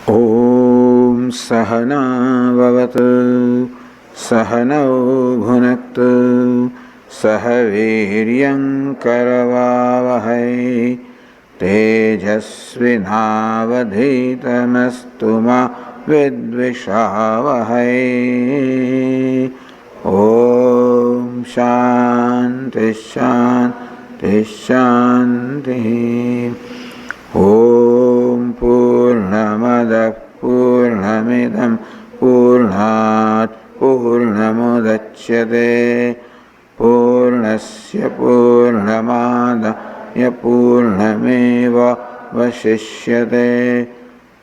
Om Sahana Bhavatu Sahanau Bhunaktu Sahaviryam Karavavahai Tejasvinavadhitamastu ma vidvishavahai. Om Shanti Shanti Shanti. Om Purnamada Purnamidam Purnat Purnamudachyate Purnasya Purnamada Purnameva Vashishyate.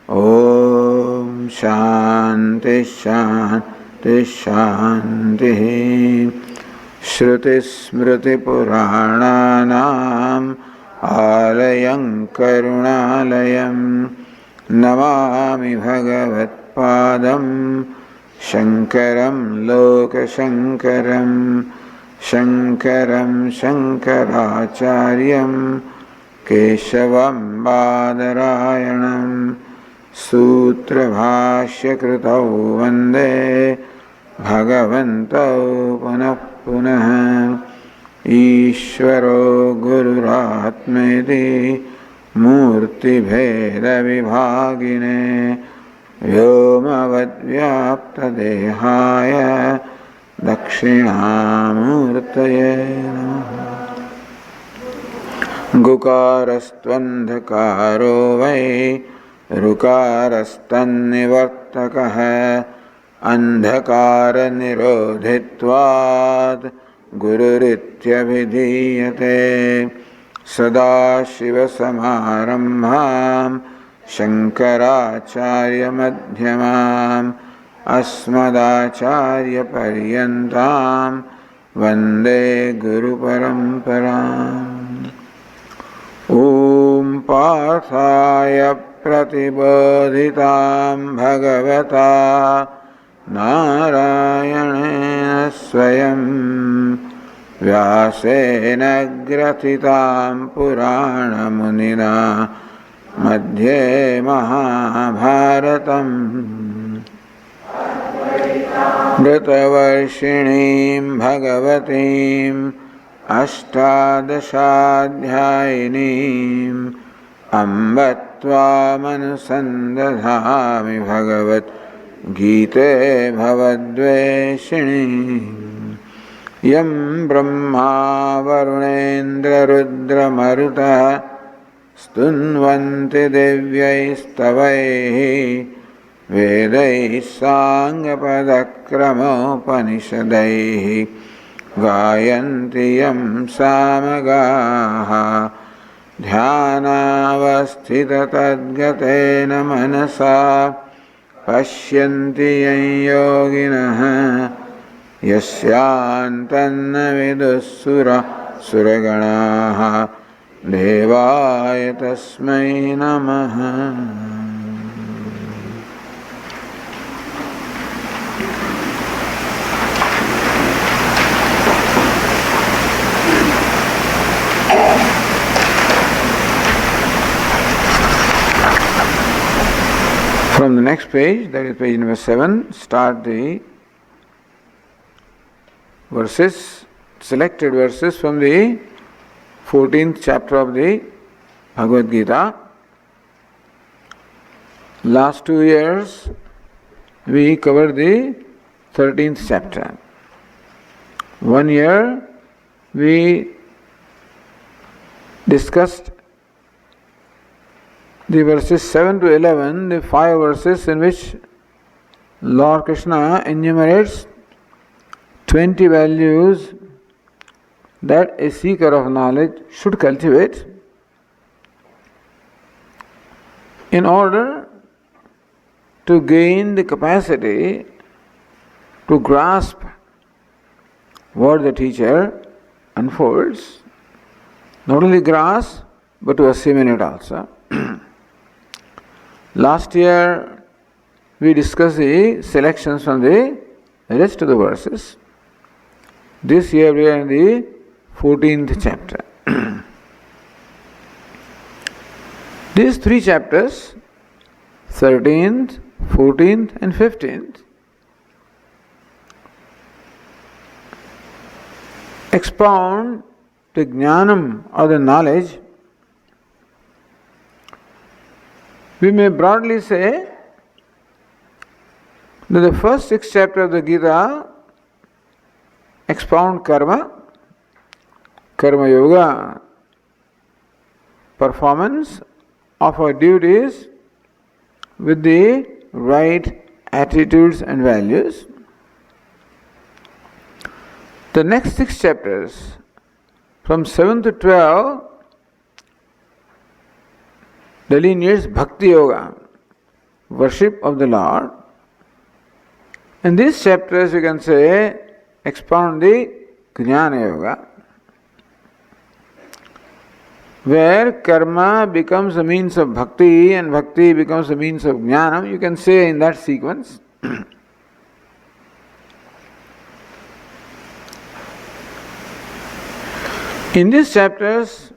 Om Shanti Shanti Shanti. Shruti Smriti Purananam Alayam Karunalayam Namami Bhagavat Padam Shankaram Lokashankaram Shankaram Shankaracharyam Keshavam Badarayanam Sutra Bhashya Krutau Vande Bhagavantau Punah Punah. Ishvaro Gururatmeti Murti Bheda Vibhagine Vyomavad Vyapta Dehaya Dakshinamurtaye Namaha. Gukarastvandhakaro Vai Rukarastanivartakaha Andhakara Nirodhitvad Gururityavidhiyate. Sada Shiva Samarambham Shankaracharya Madhyamam Asmadacharya Paryantam Vande Guru Paramparam. Om Parthaya Pratibodhitam Bhagavata Narayana Swayam Vyasena Gratitam Purana Munina Madhye Mahabharatam Vritavarshinim Bhagavatim Ashtadashadhyayinim Ambatva Manusandadhami Bhagavat Gite Bhavadveshini. Yam Brahma Varunendra Rudra Maruta Stunvanti Devyaistavaihi Vedai Sangapadakramopanishadaihi Gayanti Yam Samagaha Dhyanavasthita Tadgatena Manasa Pashyanti Yan Yoginaha Yasyantanna Vidussura Suraganaha Devaya Tasmai Namaha. From the next page, that is page number 7, start the verses, selected verses from the 14th chapter of the Bhagavad Gita. Last 2 years we covered the 13th chapter. 1 year we discussed the verses 7 to 11, the 5 verses in which Lord Krishna enumerates 20 values that a seeker of knowledge should cultivate in order to gain the capacity to grasp what the teacher unfolds, not only grasp but to assimilate also. Last year we discussed the selections from the rest of the verses. This year we are in the 14th chapter. These 3 chapters 13th, 14th and 15th expound the jnanam or the knowledge. We may broadly say that the first 6 chapters of the Gita expound karma, karma yoga, performance of our duties with the right attitudes and values. The next 6 chapters, from 7 to 12, delineates Bhakti Yoga, worship of the Lord. In these chapters, you can say, expound the Jnana Yoga, where karma becomes a means of bhakti and bhakti becomes a means of jnana. You can say in that sequence. In these chapters,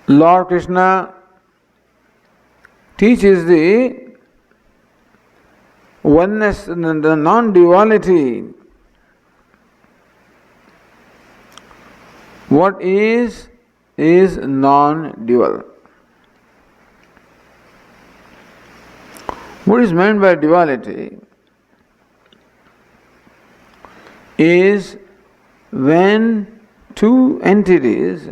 Lord Krishna teaches the oneness, the non-duality. What is non-dual. What is meant by duality is when two entities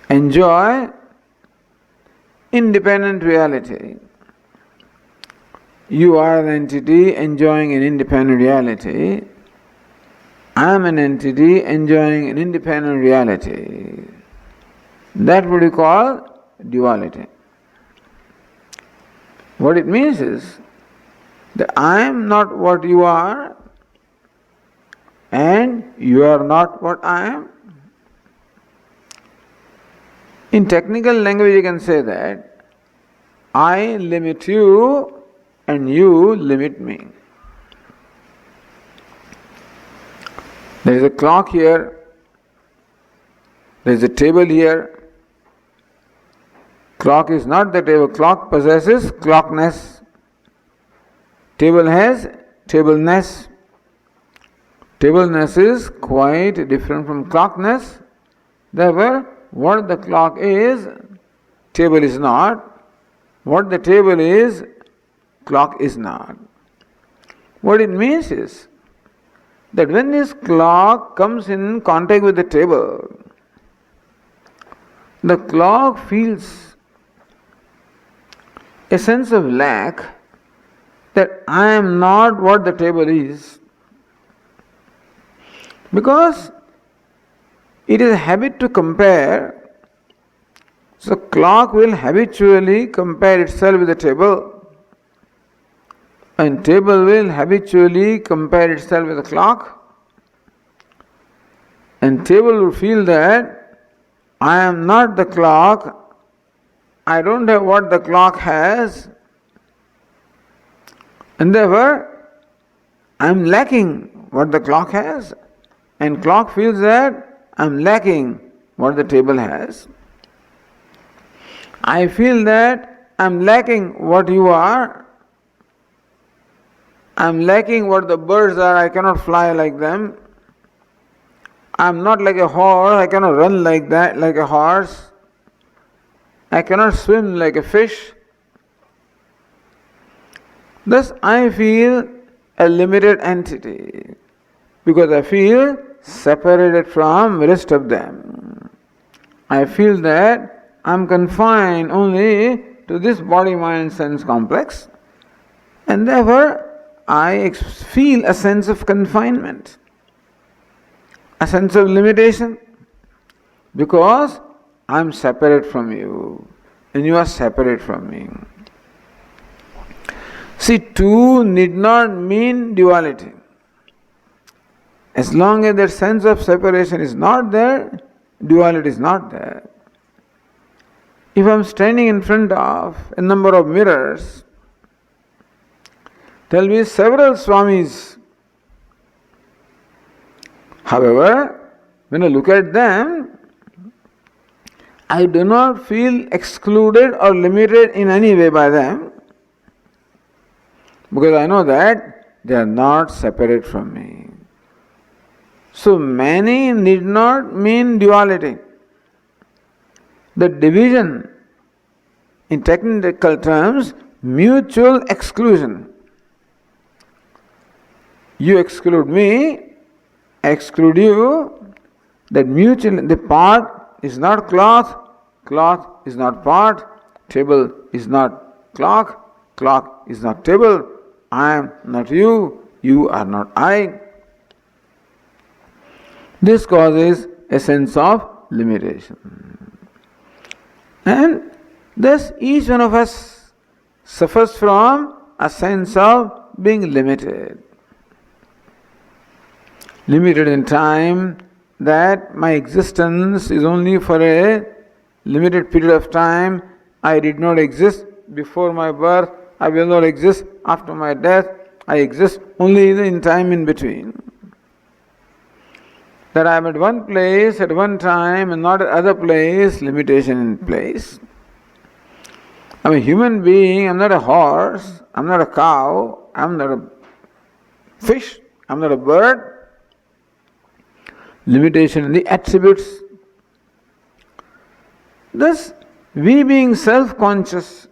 enjoy independent reality. You are an entity enjoying an independent reality. I am an entity enjoying an independent reality. That would be called duality. What it means is that I am not what you are and you are not what I am. In technical language you can say that I limit you and you limit me. There is a clock here, there is a table here. Clock is not the table, clock possesses clockness. Table has tableness. Tableness is quite different from clockness. Therefore, what the clock is, table is not. What the table is, clock is not. What it means is that when this clock comes in contact with the table, the clock feels a sense of lack that I am not what the table is. Because it is a habit to compare, so clock will habitually compare itself with the table. And table will habitually compare itself with the clock. And table will feel that I am not the clock, I don't have what the clock has, and therefore I am lacking what the clock has. And clock feels that I am lacking what the table has. I feel that I am lacking what you are. I am lacking what the birds are, I cannot fly like them. I am not like a horse, I cannot run like that, like a horse. I cannot swim like a fish. Thus I feel a limited entity because I feel separated from the rest of them. I feel that I am confined only to this body, mind, sense complex, and therefore I feel a sense of confinement, a sense of limitation, because I am separate from you and you are separate from me. See, two need not mean duality. As long as that sense of separation is not there, duality is not there. If I am standing in front of a number of mirrors, there will be several Swamis. However, when I look at them, I do not feel excluded or limited in any way by them, because I know that they are not separate from me. So many need not mean duality. The division, in technical terms, mutual exclusion. You exclude me, I exclude you. That mutual, the part is not cloth, cloth is not part, table is not clock, clock is not table, I am not you, you are not I. This causes a sense of limitation. And thus each one of us suffers from a sense of being limited. Limited in time, that my existence is only for a limited period of time. I did not exist before my birth, I will not exist after my death, I exist only in time in between. That I am at one place at one time and not at other place, limitation in place. I am a human being, I am not a horse, I am not a cow, I am not a fish, I am not a bird. Limitation in the attributes. Thus, we being self-conscious,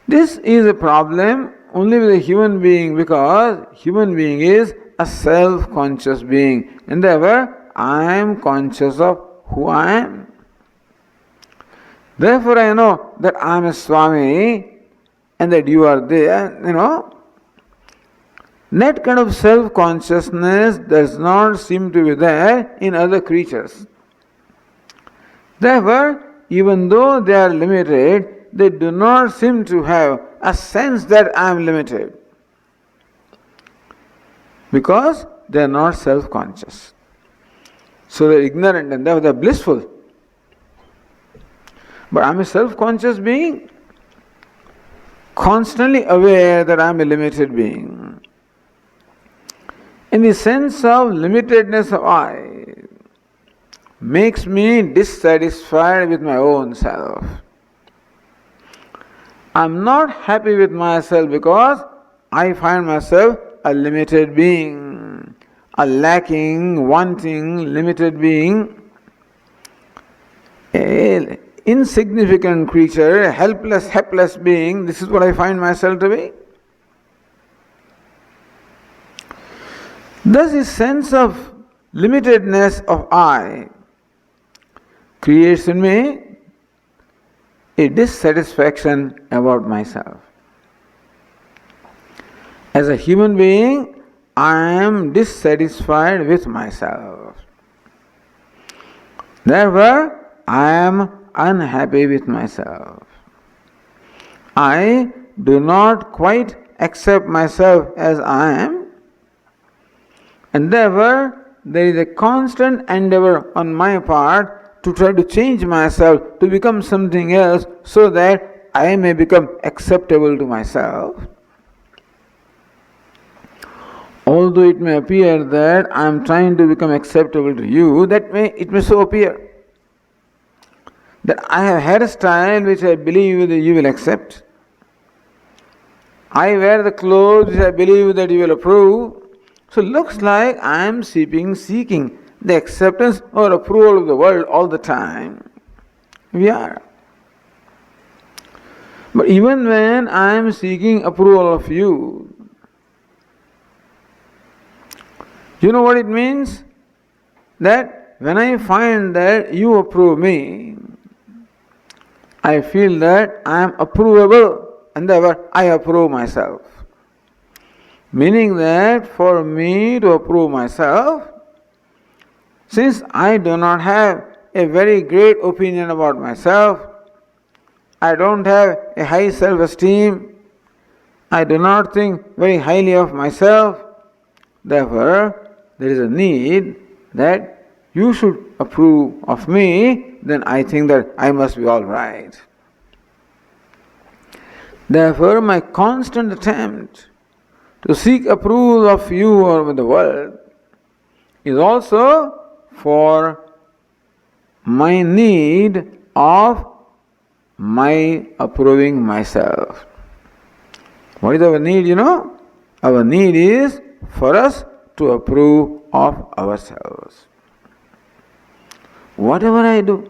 this is a problem only with a human being, because human being is a self-conscious being, and therefore I am conscious of who I am. Therefore I know that I am a Swami and that you are there, That kind of self-consciousness does not seem to be there in other creatures. Therefore, even though they are limited, they do not seem to have a sense that I am limited, because they are not self-conscious. So they are ignorant and therefore they are blissful. But I am a self-conscious being, constantly aware that I am a limited being. In the sense of limitedness of I makes me dissatisfied with my own self. I am not happy with myself because I find myself a limited being, a lacking, wanting, limited being, an insignificant creature, a helpless being. This is what I find myself to be. Thus, this sense of limitedness of I creates in me a dissatisfaction about myself. As a human being, I am dissatisfied with myself. Therefore, I am unhappy with myself. I do not quite accept myself as I am. And therefore, there is a constant endeavor on my part to try to change myself to become something else so that I may become acceptable to myself. Although it may appear that I am trying to become acceptable to you, it may so appear that I have hairstyle which I believe that you will accept. I wear the clothes which I believe that you will approve. So it looks like I am seeking the acceptance or approval of the world all the time. We are. But even when I am seeking approval of you, you know what it means? That when I find that you approve me, I feel that I am approvable and therefore I approve myself. Meaning that for me to approve myself, since I do not have a very great opinion about myself, I don't have a high self-esteem, I do not think very highly of myself, therefore there is a need that you should approve of me, then I think that I must be all right. Therefore my constant attempt to seek approval of you or with the world is also for my need of my approving myself. What is our need, Our need is for us to approve of ourselves. Whatever I do,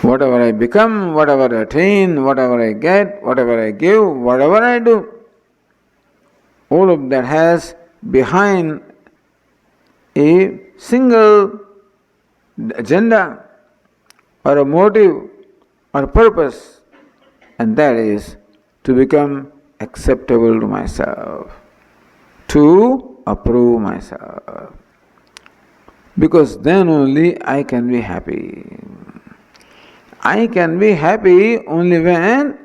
whatever I become, whatever I attain, whatever I get, whatever I give, whatever I do, all of that has behind a single agenda or a motive or purpose, and that is to become acceptable to myself, to approve myself. Because then only I can be happy. I can be happy only when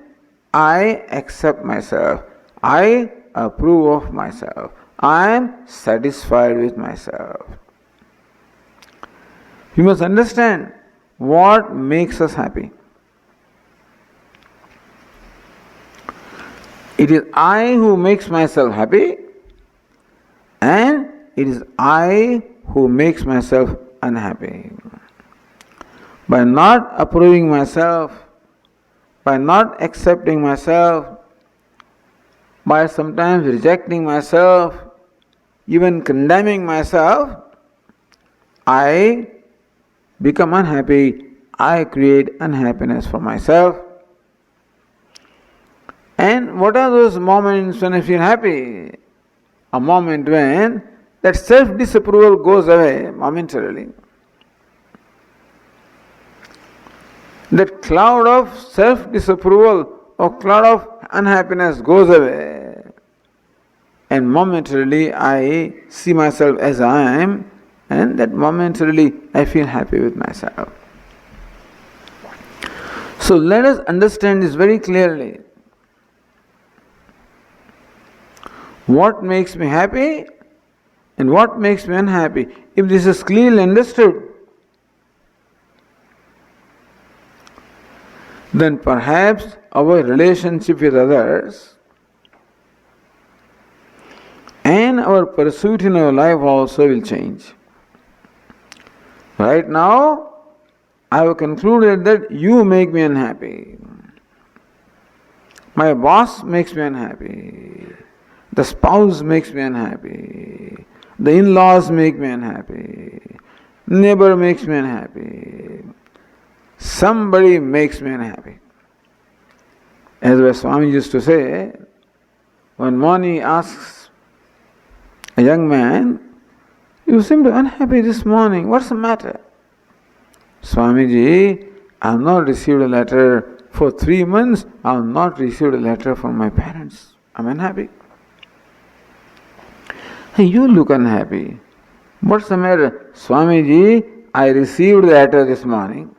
I accept myself, I approve of myself, I am satisfied with myself. You must understand what makes us happy. It is I who makes myself happy, and it is I who makes myself unhappy. By not approving myself, by not accepting myself, by sometimes rejecting myself, even condemning myself, I become unhappy, I create unhappiness for myself. And what are those moments when I feel happy? A moment when that self-disapproval goes away momentarily. That cloud of self-disapproval or cloud of unhappiness goes away. And momentarily I see myself as I am, and that momentarily I feel happy with myself. So let us understand this very clearly. What makes me happy and what makes me unhappy? If this is clearly understood, then perhaps our relationship with others and our pursuit in our life also will change. Right now, I have concluded that you make me unhappy. My boss makes me unhappy. The spouse makes me unhappy. The in-laws make me unhappy. Neighbor makes me unhappy. Somebody makes me unhappy. As Swami used to say, when Mani asks a young man, "You seem to be unhappy this morning. What's the matter?" "Swamiji, I have not received a letter for 3 months. I have not received a letter from my parents. I'm unhappy." "Hey, you look unhappy. What's the matter?" "Swamiji, I received the letter this morning."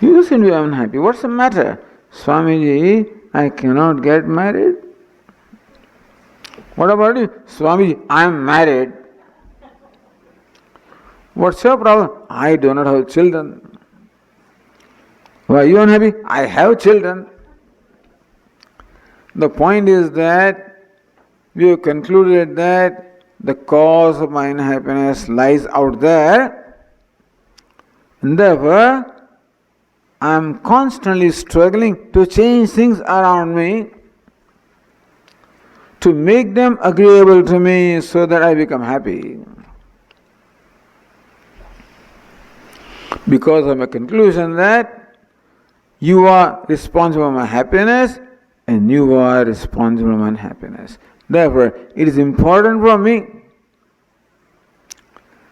"You seem to be unhappy. What's the matter?" "Swamiji, I cannot get married." "What about you?" "Swamiji, I am married." "What's your problem?" "I do not have children." "Why are you unhappy?" "I have children." The point is that we have concluded that the cause of my unhappiness lies out there, and therefore I am constantly struggling to change things around me, to make them agreeable to me so that I become happy. Because of my conclusion that you are responsible for my happiness and you are responsible for my unhappiness. Therefore, it is important for me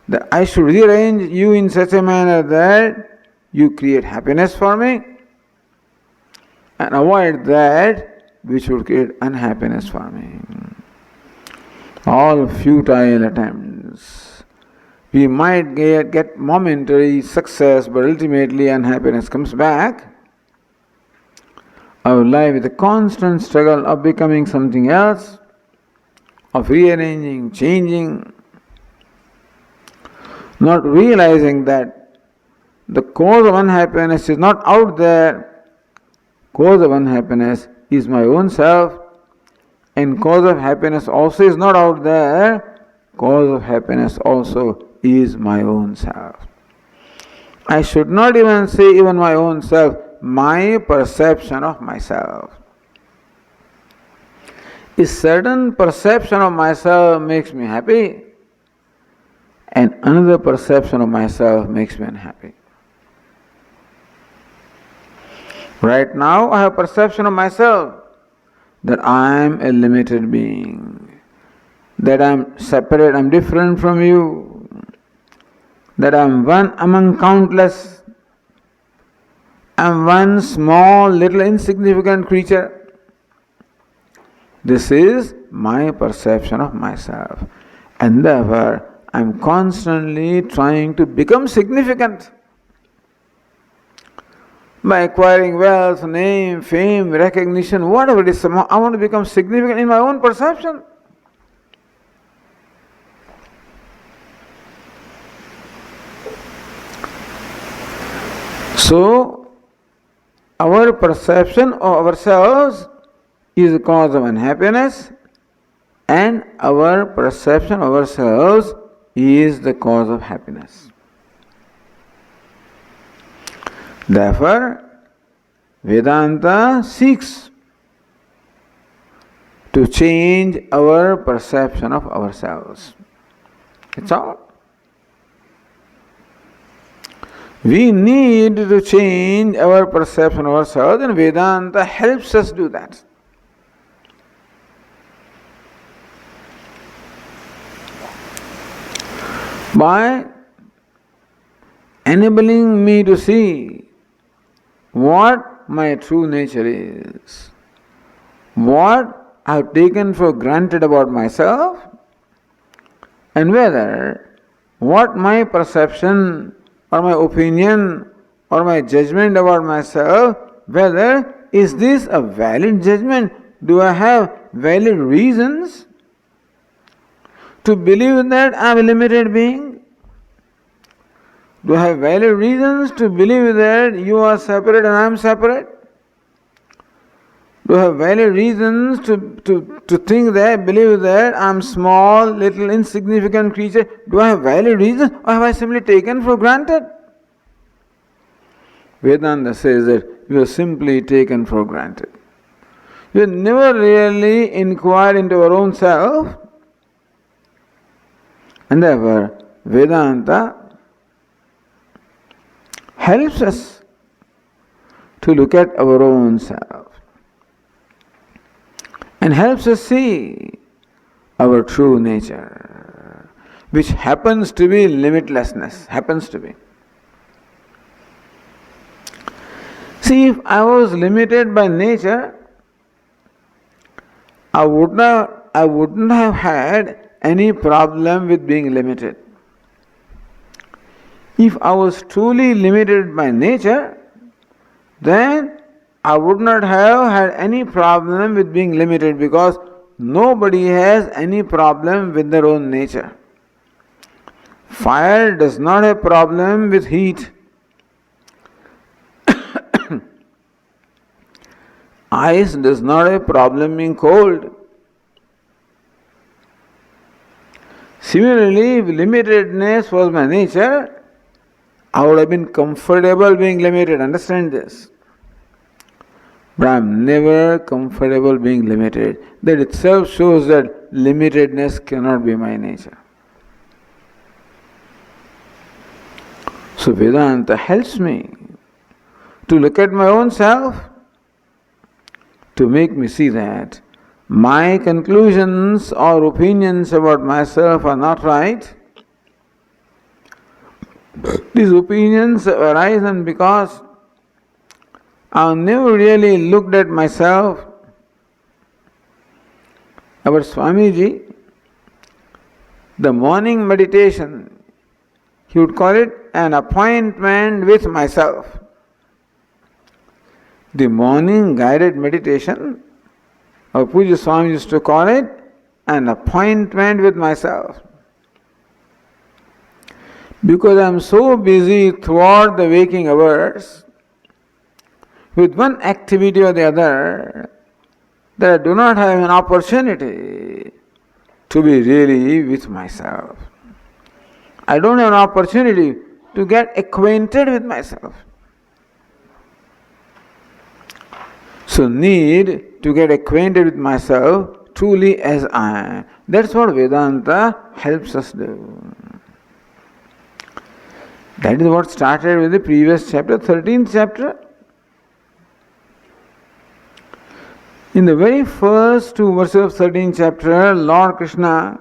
that I should rearrange you in such a manner that you create happiness for me, and avoid that which would create unhappiness for me. All futile attempts. We might get momentary success, but ultimately unhappiness comes back. Our life is a constant struggle of becoming something else, of rearranging, changing, not realizing that the cause of unhappiness is not out there. Cause of unhappiness is my own self, and cause of happiness also is not out there. Cause of happiness also is my own self. I should not even say even my own self, my perception of myself. A certain perception of myself makes me happy, and another perception of myself makes me unhappy. Right now I have perception of myself that I am a limited being, that I am separate, I am different from you, that I am one among countless, I am one small, little, insignificant creature. This is my perception of myself, and therefore I am constantly trying to become significant by acquiring wealth, name, fame, recognition, whatever it is. I want to become significant in my own perception. So, our perception of ourselves is the cause of unhappiness, and our perception of ourselves is the cause of happiness. Therefore, Vedanta seeks to change our perception of ourselves. It's all. We need to change our perception of ourselves, and Vedanta helps us do that. By enabling me to see what my true nature is, what I have taken for granted about myself, and whether what my perception or my opinion or my judgment about myself, whether is this a valid judgment? Do I have valid reasons to believe that I am a limited being? Do I have valid reasons to believe that you are separate and I am separate? Do I have valid reasons to think that, believe that I am small, little, insignificant creature? Do I have valid reasons, or have I simply taken for granted? Vedanta says that you have simply taken for granted. You have never really inquired into our own self, and therefore Vedanta helps us to look at our own self and helps us see our true nature, which happens to be limitlessness, happens to be. See, if I was limited by nature, I wouldn't have had any problem with being limited. If I was truly limited by nature, then I would not have had any problem with being limited, because nobody has any problem with their own nature. Fire does not have problem with heat. Ice does not have problem being cold. Similarly, if limitedness was my nature, I would have been comfortable being limited. Understand this. But I am never comfortable being limited. That itself shows that limitedness cannot be my nature. So Vedanta helps me to look at my own self, to make me see that my conclusions or opinions about myself are not right. These opinions have arisen because I have never really looked at myself. Our Swamiji, the morning meditation, he would call it an appointment with myself. The morning guided meditation, our Puja Swami used to call it an appointment with myself. Because I am so busy throughout the waking hours with one activity or the other, that I do not have an opportunity to be really with myself. I don't have an opportunity to get acquainted with myself. So need to get acquainted with myself truly as I am. That's what Vedanta helps us do. That is what started with the previous chapter, 13th chapter. In the very first two verses of 13th chapter, Lord Krishna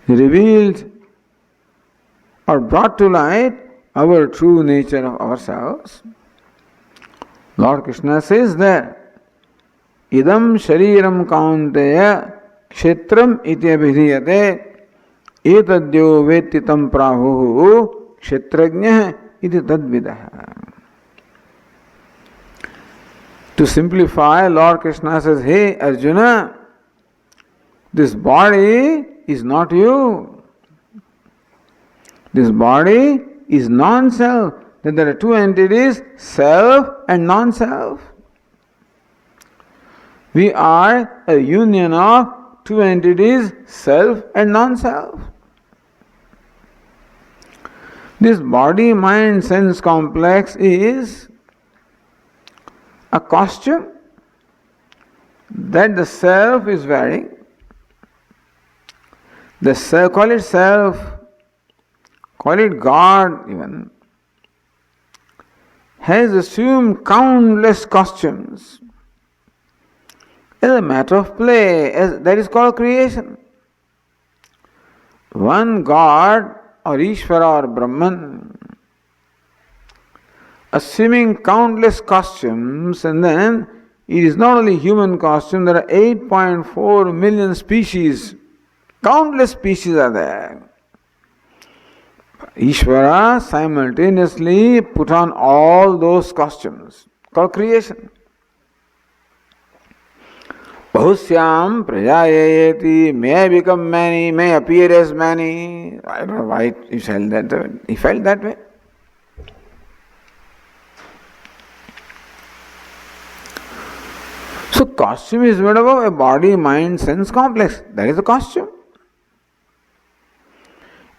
revealed or brought to light our true nature of ourselves. Lord Krishna says that idam shariram kaunteya kshetram iti abhidhiyate etadyo vetitam prahuhu kshetrajnah iti tadvidah. To simplify, Lord Krishna says, hey Arjuna, this body is not you. This body is non-self. That there are two entities, self and non-self. We are a union of two entities, self and non-self. This body, mind, sense complex is a costume that the self is wearing. The self, call it self, call it God even, has assumed countless costumes as a matter of play, that is called creation. One God or Ishvara or Brahman assuming countless costumes, and then it is not only human costume, there are 8.4 million species, countless species are there. Ishvara simultaneously put on all those costumes, called creation. Bahusyam prajayayeti, may I become many, may I appear as many. I don't know why he felt that way. He felt that way. So costume is made up of a body, mind, sense complex. That is the costume.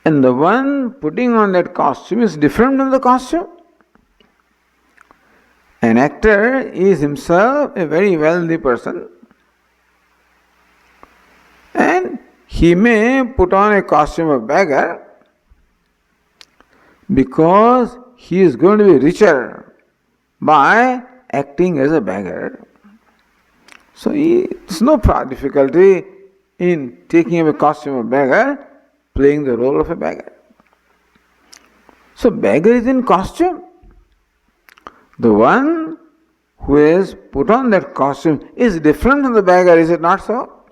And the one putting on that costume is different from the costume. An actor is himself a very wealthy person, and he may put on a costume of beggar because he is going to be richer by acting as a beggar. So it's no difficulty in taking up a costume of beggar, playing the role of a beggar. So beggar is in costume. The one who has put on that costume is different from the beggar, is it not so?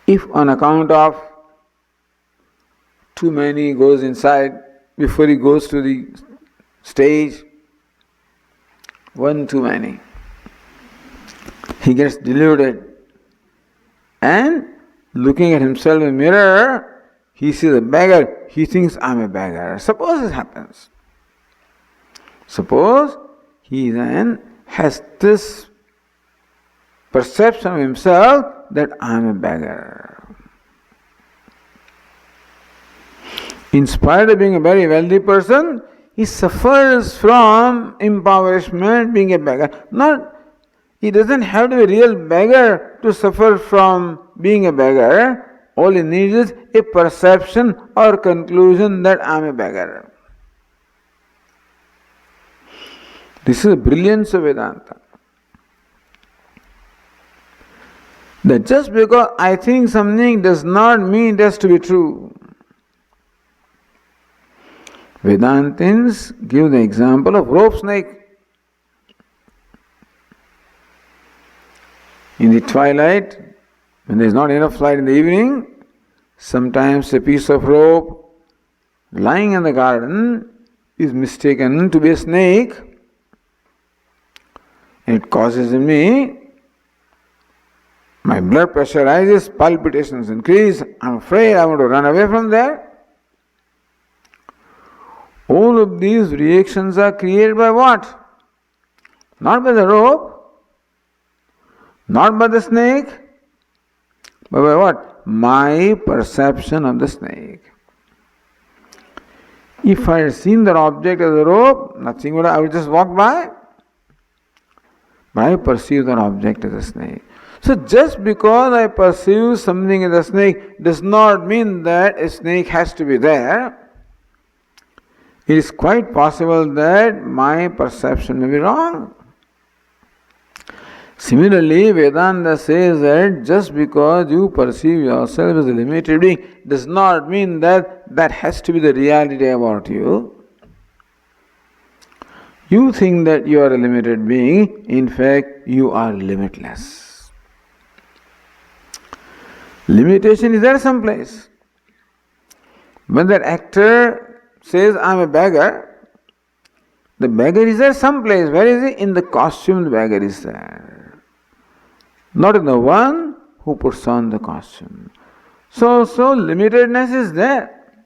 If on account of too many goes inside before he goes to the stage, one too many, he gets deluded and looking at himself in the mirror, he sees a beggar, he thinks I'm a beggar. Suppose it happens. Suppose he then has this perception of himself that I'm a beggar. In spite of being a very wealthy person, he suffers from impoverishment, being a beggar. He doesn't have to be a real beggar to suffer from being a beggar. All he needs is a perception or conclusion that I'm a beggar. This is the brilliance of Vedanta. That just because I think something does not mean it has to be true. Vedantins give the example of rope snake. In the twilight, when there is not enough light in the evening, sometimes a piece of rope lying in the garden is mistaken to be a snake, and it causes in me, my blood pressure rises, palpitations increase, I'm afraid I want to run away from there. All of these reactions are created by what? Not by the rope, not by the snake, but by what? My perception of the snake. If I had seen that object as a rope, nothing would, I would just walk by. But I perceive that object as a snake. So just because I perceive something as a snake does not mean that a snake has to be there. It is quite possible that my perception may be wrong. Similarly, Vedanta says that just because you perceive yourself as a limited being does not mean that that has to be the reality about you. You think that you are a limited being, in fact, you are limitless. Limitation is there someplace. When that actor says, I am a beggar, the beggar is there someplace. Where is he? In the costume, the beggar is there. Not in the one who puts on the costume. So limitedness is there.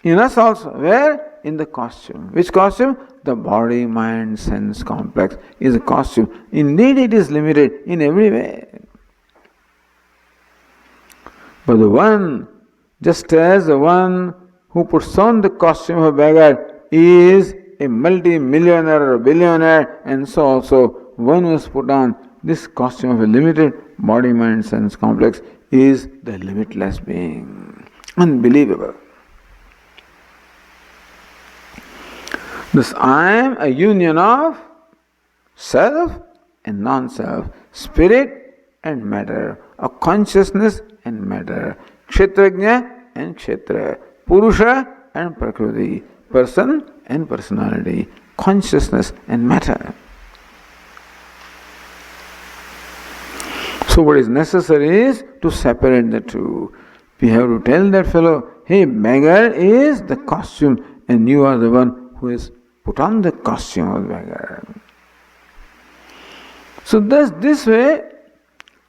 In us also. Where? In the costume. Which costume? The body, mind, sense complex is a costume. Indeed, it is limited in every way. But the one, just as the one who puts on the costume of a beggar is a multi-millionaire or a billionaire, and so also one who has put on this costume of a limited body, mind, sense complex is the limitless being. Unbelievable. Thus, I am a union of self and non-self, spirit and matter, of consciousness and matter, kshetrajna and kshetra, purusha and prakriti, person and personality, consciousness and matter. So what is necessary is to separate the two. We have to tell that fellow, hey, beggar is the costume and you are the one who is put on the costume of the beggar. So thus this way,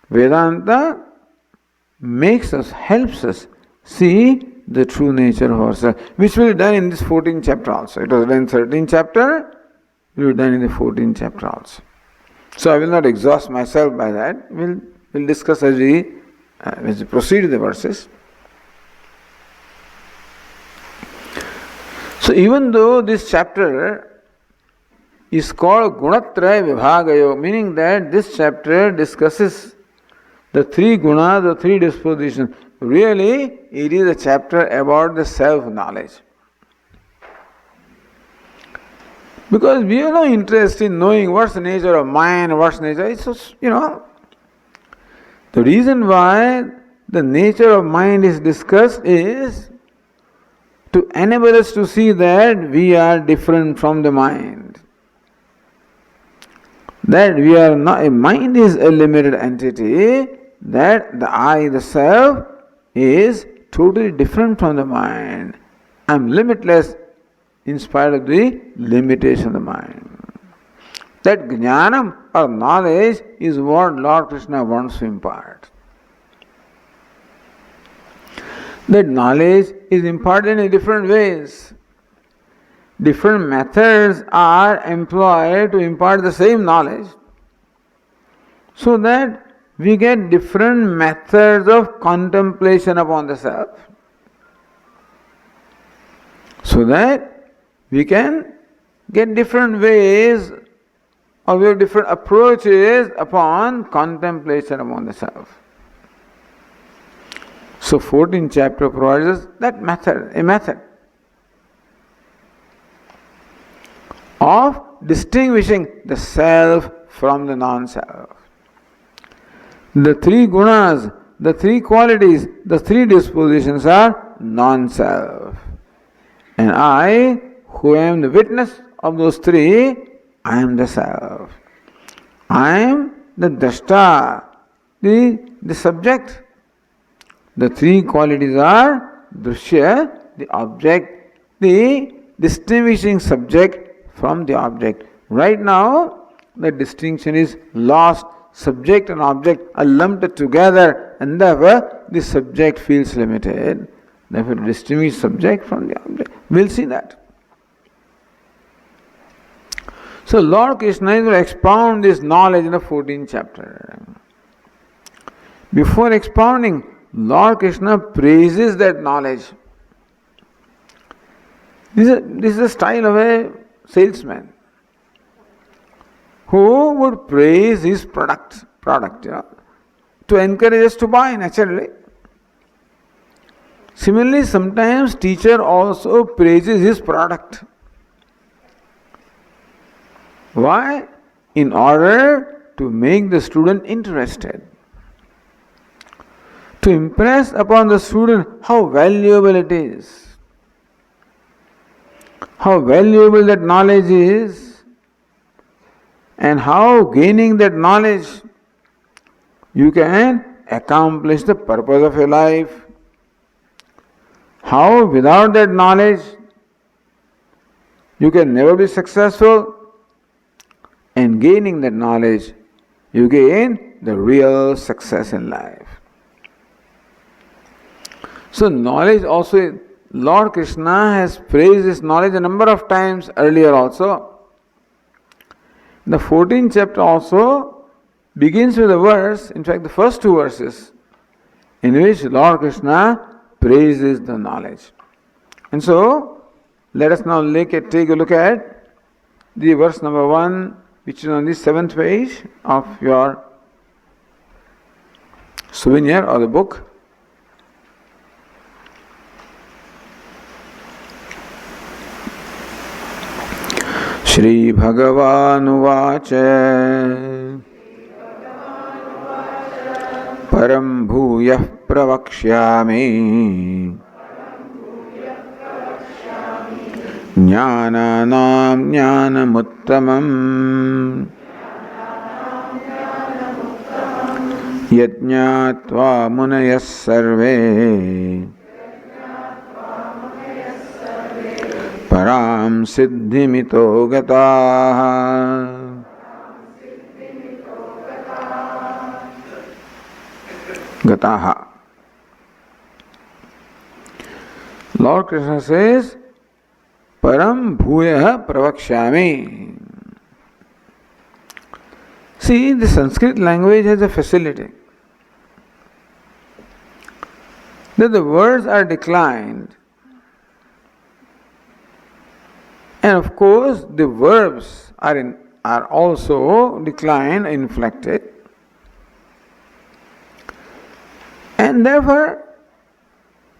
Vedanta helps us see the true nature of ourselves, which will be done in this 14th chapter also. It was done in 13th chapter, it will be done in the 14th chapter also. So I will not exhaust myself by that. We'll discuss as we proceed with the verses. So even though this chapter is called Gunatraya Vibhagayo, meaning that this chapter discusses the three gunas, the three dispositions, really it is a chapter about the self-knowledge. Because we have no interest in knowing what's the nature of mind, what's nature. It's just, the reason why the nature of mind is discussed is to enable us to see that we are different from the mind. That we are not, a mind is a limited entity, that the I, the self, is totally different from the mind. I am limitless in spite of the limitation of the mind. That jnanam or knowledge is what Lord Krishna wants to impart. That knowledge is imparted in different ways. Different methods are employed to impart the same knowledge, so that we get different methods of contemplation upon the self, so that we can get different ways or we have different approaches upon contemplation upon the self. So 14th chapter provides us that method, a method of distinguishing the self from the non-self. The three gunas, the three qualities, the three dispositions are non-self. And I, who am the witness of those three, I am the self. I am the drashta, the subject. The three qualities are drishya, the object, the distinguishing subject from the object. Right now, the distinction is lost. Subject and object are lumped together, and therefore the subject feels limited. Therefore, distinguish subject from the object. We'll see that. So Lord Krishna will expound this knowledge in the 14th chapter. Before expounding, Lord Krishna praises that knowledge. This is the style of a salesman who would praise his product to encourage us to buy naturally. Similarly, sometimes teacher also praises his product. Why? In order to make the student interested. To impress upon the student how valuable it is. How valuable that knowledge is. And how gaining that knowledge you can accomplish the purpose of your life. How without that knowledge you can never be successful, and gaining that knowledge you gain the real success in life. So knowledge also, Lord Krishna has praised this knowledge a number of times earlier also. The 14th chapter also begins with a verse, in fact the first two verses, in which Lord Krishna praises the knowledge. And so, let us now take a look at the verse number 1, which is on the 7th page of your souvenir or the book. Shri Bhagavan Param Bhuyah Pravakshyami Jnananam Jnanamuttamam Yajñātvā Munayas Sarve Param Siddhimito Gataha. Gataha. Lord Krishna says, Param Bhuyah Pravakshyami. See, the Sanskrit language has a facility that the words are declined, and of course the verbs are also declined, inflected, and therefore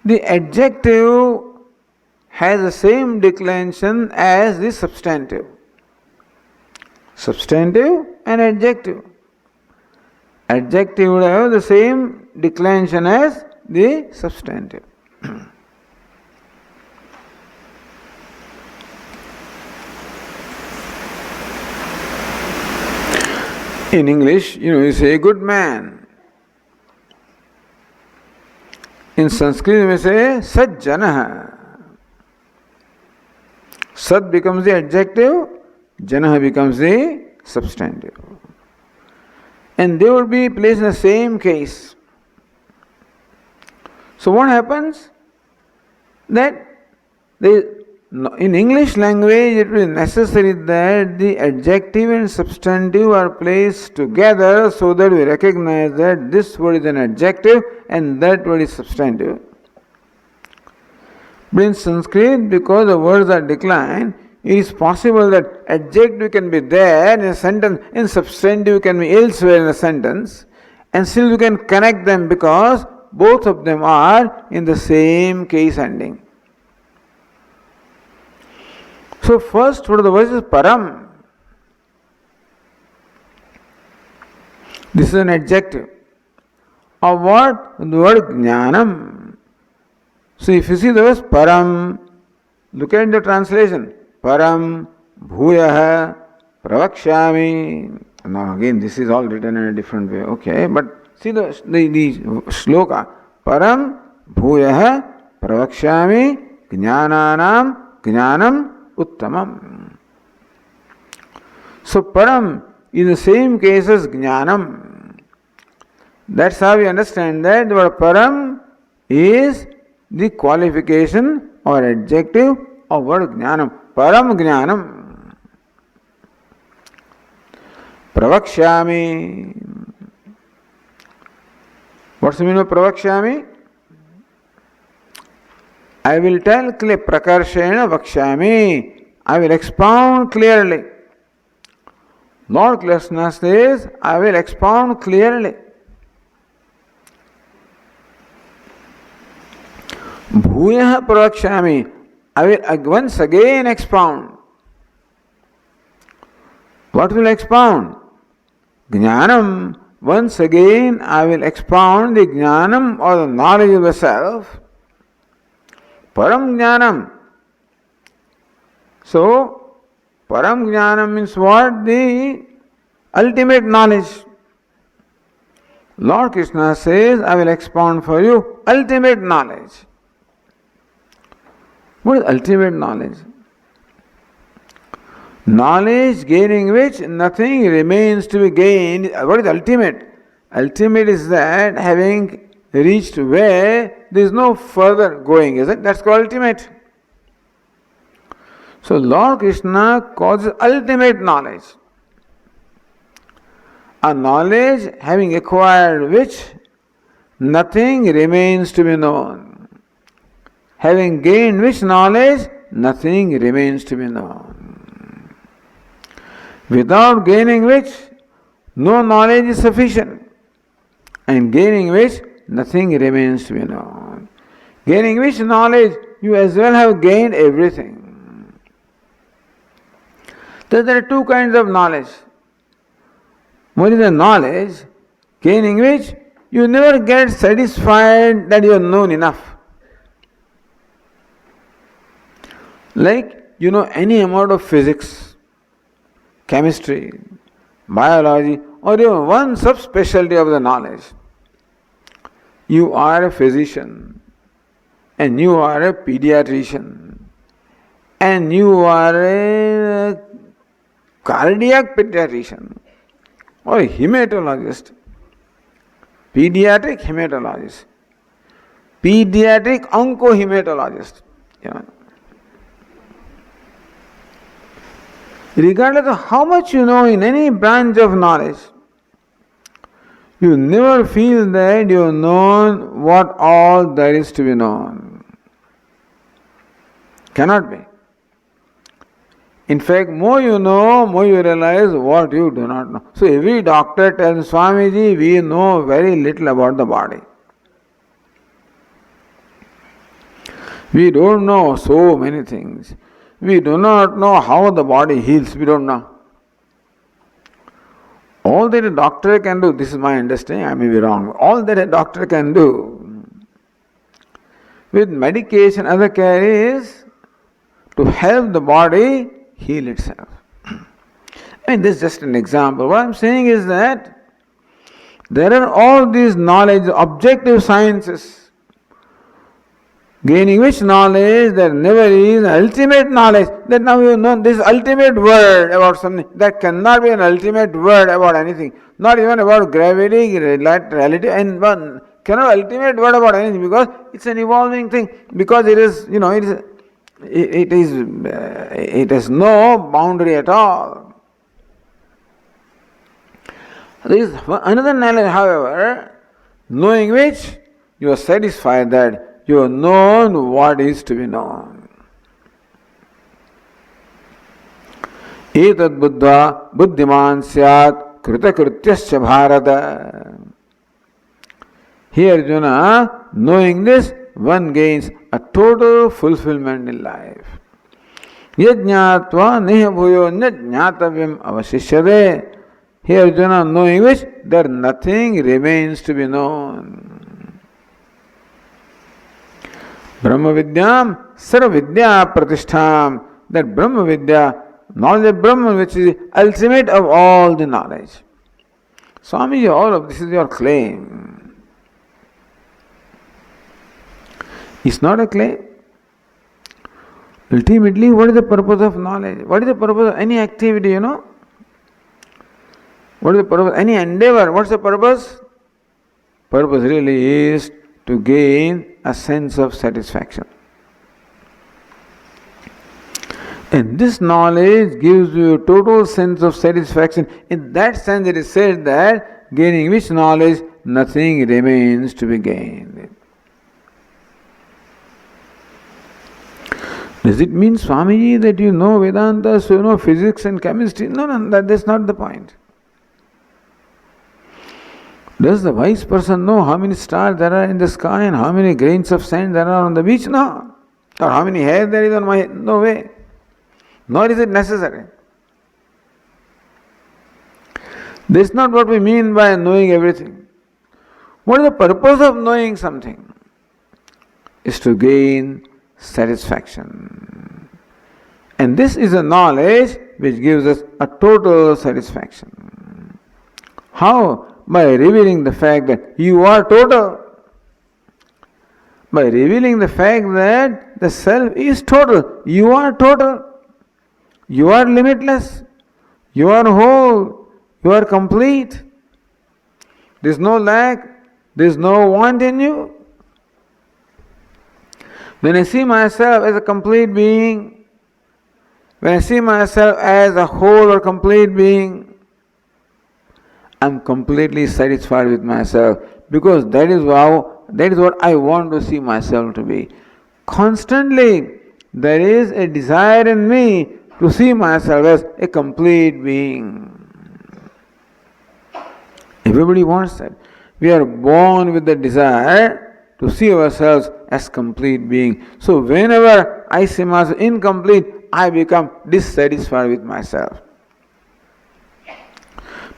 the adjective has the same declension as the substantive. Substantive and adjective. Adjective would have the same declension as the substantive. In English, you say good man. In Sanskrit, you may say Sajjanaha. Sat becomes the adjective, Janaha becomes the substantive. And they would be placed in the same case. So what happens? That in English language it is necessary that the adjective and substantive are placed together so that we recognize that this word is an adjective and that word is substantive. But in Sanskrit, because the words are declined, it is possible that adjective can be there in a sentence, and substantive can be elsewhere in a sentence, and still you can connect them because both of them are in the same case ending. So first word of the verse is param. This is an adjective. Of what? The word jnanam. So if you see the verse param, look at the translation. Param bhuyah pravakshyami. Now again, this is all written in a different way. Okay, but see the shloka. Param bhuyah pravakshyami jnananam jnanam uttamam. So param is the same case as jnanam. That's how we understand that the word param is the qualification or adjective of word jnanam. Param jnanam. Pravakshyami. What's the meaning of pravakshyami? I will tell clearly. Prakarshena vakshyami. I will expound clearly. Lord Krishna says, I will expound clearly. Bhuyah pravakshami. I will once again expound. What will expound? Jnanam. Once again I will expound the jnanam or the knowledge of the self. Param jnanam. So, param jnanam means what? The ultimate knowledge. Lord Krishna says, I will expound for you ultimate knowledge. What is ultimate knowledge? Knowledge gaining which nothing remains to be gained. What is ultimate? Ultimate is that having reached where there is no further going, is it? That's called ultimate. So Lord Krishna calls it ultimate knowledge. A knowledge having acquired which nothing remains to be known. Having gained which knowledge nothing remains to be known. Without gaining which no knowledge is sufficient, and gaining which nothing remains to be known. Gaining which knowledge you as well have gained everything. So there are two kinds of knowledge. One is the knowledge gaining which you never get satisfied that you have known enough. Like you know any amount of physics, chemistry, biology, or even one subspecialty of the knowledge. You are a physician, and you are a pediatrician, and you are a cardiac pediatrician, or a hematologist, pediatric hematologist, pediatric oncohematologist. You know. Regardless of how much you know in any branch of knowledge, you never feel that you have known what all there is to be known. Cannot be. In fact, more you know, more you realize what you do not know. So every doctor tells Swamiji, we know very little about the body. We don't know so many things. We do not know how the body heals, we don't know. All that a doctor can do, this is my understanding, I may be wrong, all that a doctor can do with medication, other care is to help the body heal itself. I mean, this is just an example. What I am saying is that there are all these knowledge, objective sciences, gaining which knowledge there never is ultimate knowledge, that now you know this ultimate word about something. That cannot be an ultimate word about anything, not even about gravity, relativity, and one cannot ultimate word about anything because it's an evolving thing, because it is, you know, it has no boundary at all. There is another knowledge, however, knowing which you are satisfied that you have known what is to be known. Etad buddha buddhiman syat kritakrityascha bharata. Here Arjuna, knowing this, one gains a total fulfillment in life. Yajñātva niha bhuyo nyajñātavyam avasishyate. Here Arjuna, knowing which, there nothing remains to be known. Brahma Vidyam Sarva Vidya Pratishtham. That Brahma Vidya, knowledge of Brahman, which is the ultimate of all the knowledge. Swamiji, all of this is your claim. It's not a claim. Ultimately, what is the purpose of knowledge? What is the purpose of any activity, you know? What is the purpose? Any endeavor, what's the purpose? Purpose really is to gain a sense of satisfaction. And this knowledge gives you a total sense of satisfaction. In that sense, it is said that gaining which knowledge, nothing remains to be gained. Does it mean, Swamiji, that you know Vedanta, so you know physics and chemistry? No, that's not the point. Does the wise person know how many stars there are in the sky and how many grains of sand there are on the beach? No. Or how many hairs there is on my head? No way. Nor is it necessary. This is not what we mean by knowing everything. What is the purpose of knowing something? Is to gain satisfaction. And this is a knowledge which gives us a total satisfaction. How? By revealing the fact that you are total. By revealing the fact that the self is total. You are total. You are limitless. You are whole. You are complete. There is no lack. There is no want in you. When I see myself as a complete being, when I see myself as a whole or complete being, I'm completely satisfied with myself, because that is what I want to see myself to be. Constantly there is a desire in me to see myself as a complete being. Everybody wants that. We are born with the desire to see ourselves as complete being. So whenever I see myself incomplete, I become dissatisfied with myself.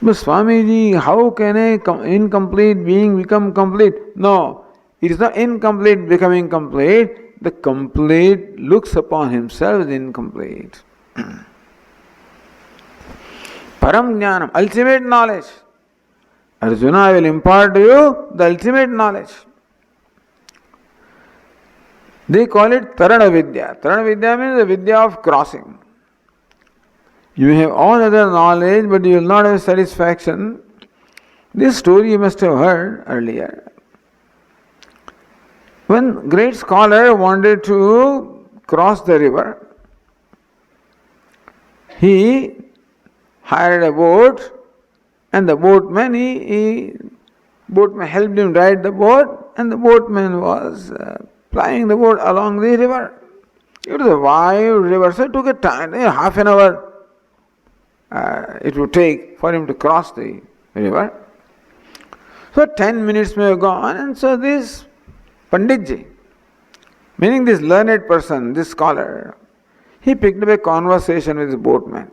But Swamiji, how can an incomplete being become complete? No, it is not incomplete becoming complete. The complete looks upon himself as incomplete. Param Jnanam, ultimate knowledge. Arjuna, I will impart to you the ultimate knowledge. They call it Tarana Vidya. Tarana Vidya means the Vidya of crossing. You may have all other knowledge, but you will not have satisfaction. This story you must have heard earlier. When great scholar wanted to cross the river, he hired a boat, and the boatman, boatman helped him ride the boat, and the boatman was plying the boat along the river. It was a wide river, so it took a time, half an hour it would take for him to cross the river. So 10 minutes may have gone, and so this Panditji, meaning this learned person, this scholar, he picked up a conversation with the boatman.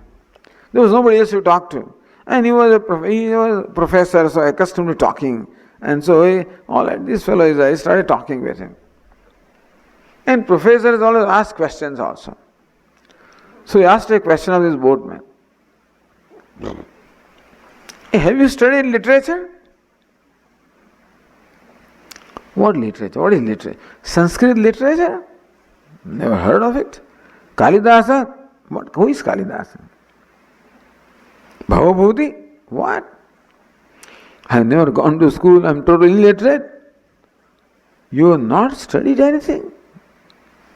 There was nobody else to talk to. And he was a professor, so accustomed to talking. And so this fellow I started talking with him. And professors always ask questions also. So he asked a question of this boatman. Hey, have you studied literature? What literature? What is literature? Sanskrit literature? Never heard of it. Kalidasa? What? Who is Kalidasa? Bhavabhuti? What? I have never gone to school. I am totally illiterate. You have not studied anything.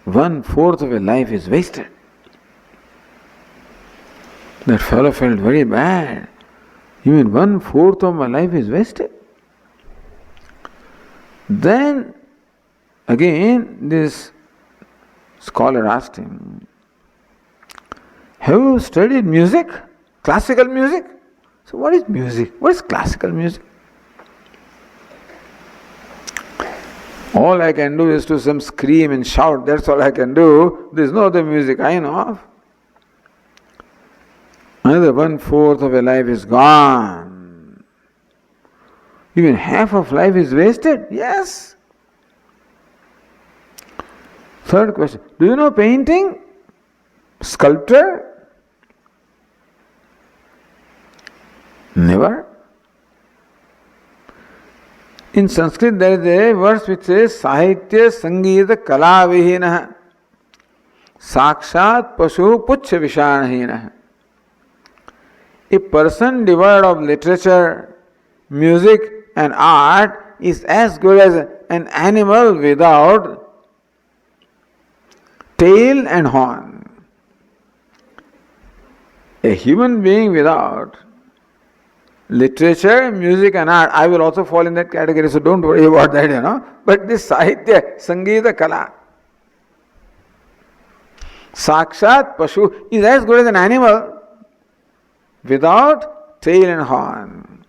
1/4 of your life is wasted. That fellow felt very bad. You mean 1/4 of my life is wasted? Then again this scholar asked him, have you studied music? Classical music? So what is music? What is classical music? All I can do is to scream and shout. That's all I can do. There is no other music I know of. Another 1/4 of your life is gone. Even half of life is wasted? Yes. Third question. Do you know painting? Sculptor? Never. In Sanskrit there is a verse which says Sahitya Sangeeta Kala Vihinah Sakshat Pashu Puchya Vishanahinah. A person devoid of literature, music and art is as good as an animal without tail and horn. A human being without literature, music and art, I will also fall in that category, so don't worry about that, But this Sahitya, Sangeeta, Kala, Sakshat Pashu is as good as an animal without tail and horn.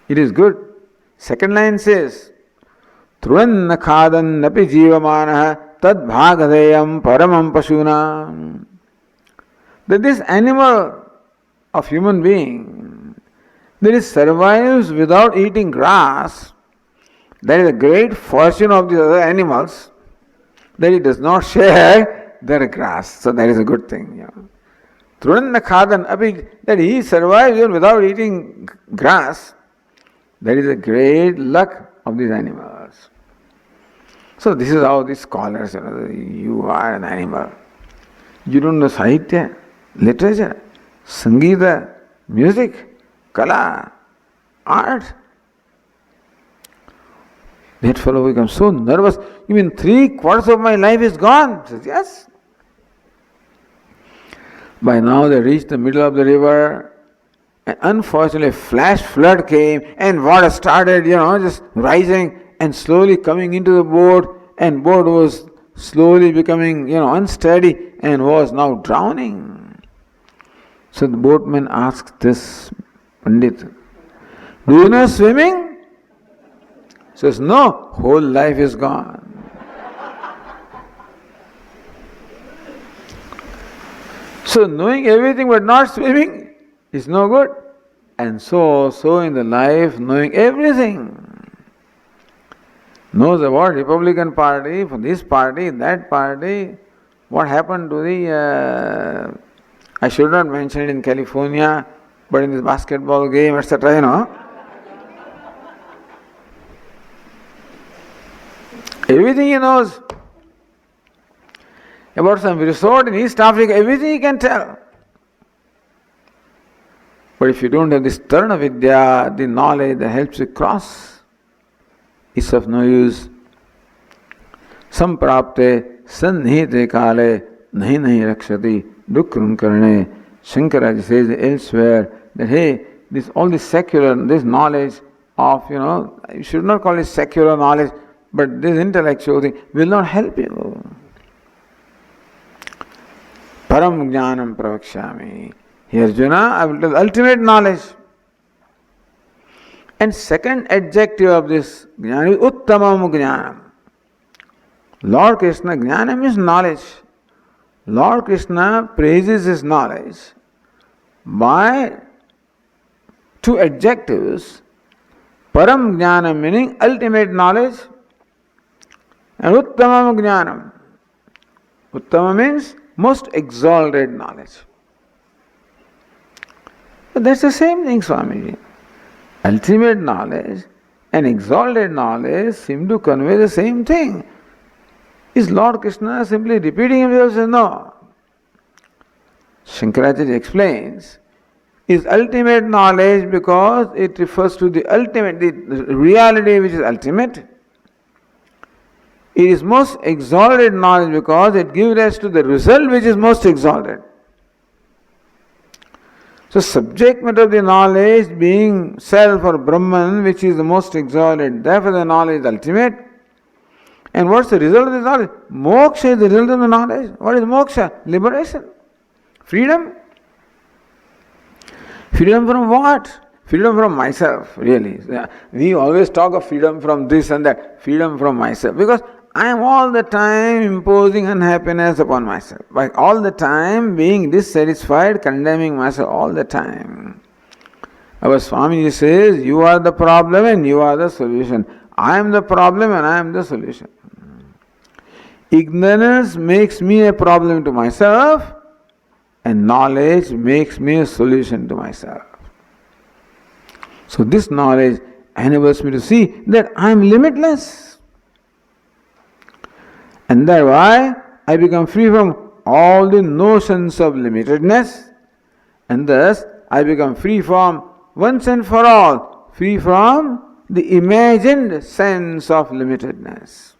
It is good. Second line says, Truanna khadan napi jivamanaha tad bhagadeyam paramam pashuna. That this animal of human being that it survives without eating grass, that is a great fortune of the other animals, that it does not share their grass. So that is a good thing. Truanna khadan, that he survives even without eating grass, that is a great luck of these animals. So this is how these scholars, you are an animal. You don't know Sahitya, literature, Sangeeta, music, Kala, art. That fellow becomes so nervous. You mean 3/4 of my life is gone? He says, yes. By now they reached the middle of the river, and unfortunately a flash flood came and water started, just rising and slowly coming into the boat, and boat was slowly becoming, unsteady and was now drowning. So the boatman asked this Pandit, do you know swimming? He says, no, whole life is gone. So knowing everything but not swimming is no good. And so in the life, knowing everything. Knows about Republican Party, for this party, that party, what happened to the, I should not mention it in California, but in this basketball game, etc., Everything he knows. About some resort in East Africa, everything he can tell. But if you don't have this Tarana Vidya, the knowledge that helps you cross, it's of no use. Samprapte sannihite kale nahi rakshati dukrum karne. Shankaraji says elsewhere that hey, all this secular, this knowledge of, you should not call it secular knowledge, but this intellectual thing will not help you. Param jnanam pravakshami. Here Arjuna, I will tell ultimate knowledge. And second adjective of this jnana is uttamam jnanam. Lord Krishna, jnana means knowledge. Lord Krishna praises his knowledge by two adjectives. Param jnanam meaning ultimate knowledge, and uttamam jnanam. Uttama means most exalted knowledge. But that's the same thing, Swamiji. Ultimate knowledge and exalted knowledge seem to convey the same thing. Is Lord Krishna simply repeating himself? Says no. Shankaracharya explains, is ultimate knowledge because it refers to the ultimate, the reality which is ultimate. It is most exalted knowledge because it gives rise to the result which is most exalted. So subject matter of the knowledge being self or Brahman, which is the most exalted, therefore the knowledge is ultimate. And what's the result of the knowledge? Moksha is the result of the knowledge. What is moksha? Liberation. Freedom. Freedom from what? Freedom from myself, really. We always talk of freedom from this and that. Freedom from myself. Because I am all the time imposing unhappiness upon myself. By all the time being dissatisfied, condemning myself all the time. Our Swamiji says, you are the problem and you are the solution. I am the problem and I am the solution. Ignorance makes me a problem to myself, and knowledge makes me a solution to myself. So this knowledge enables me to see that I am limitless. And thereby I become free from all the notions of limitedness, and thus I become free from, once and for all, free from the imagined sense of limitedness.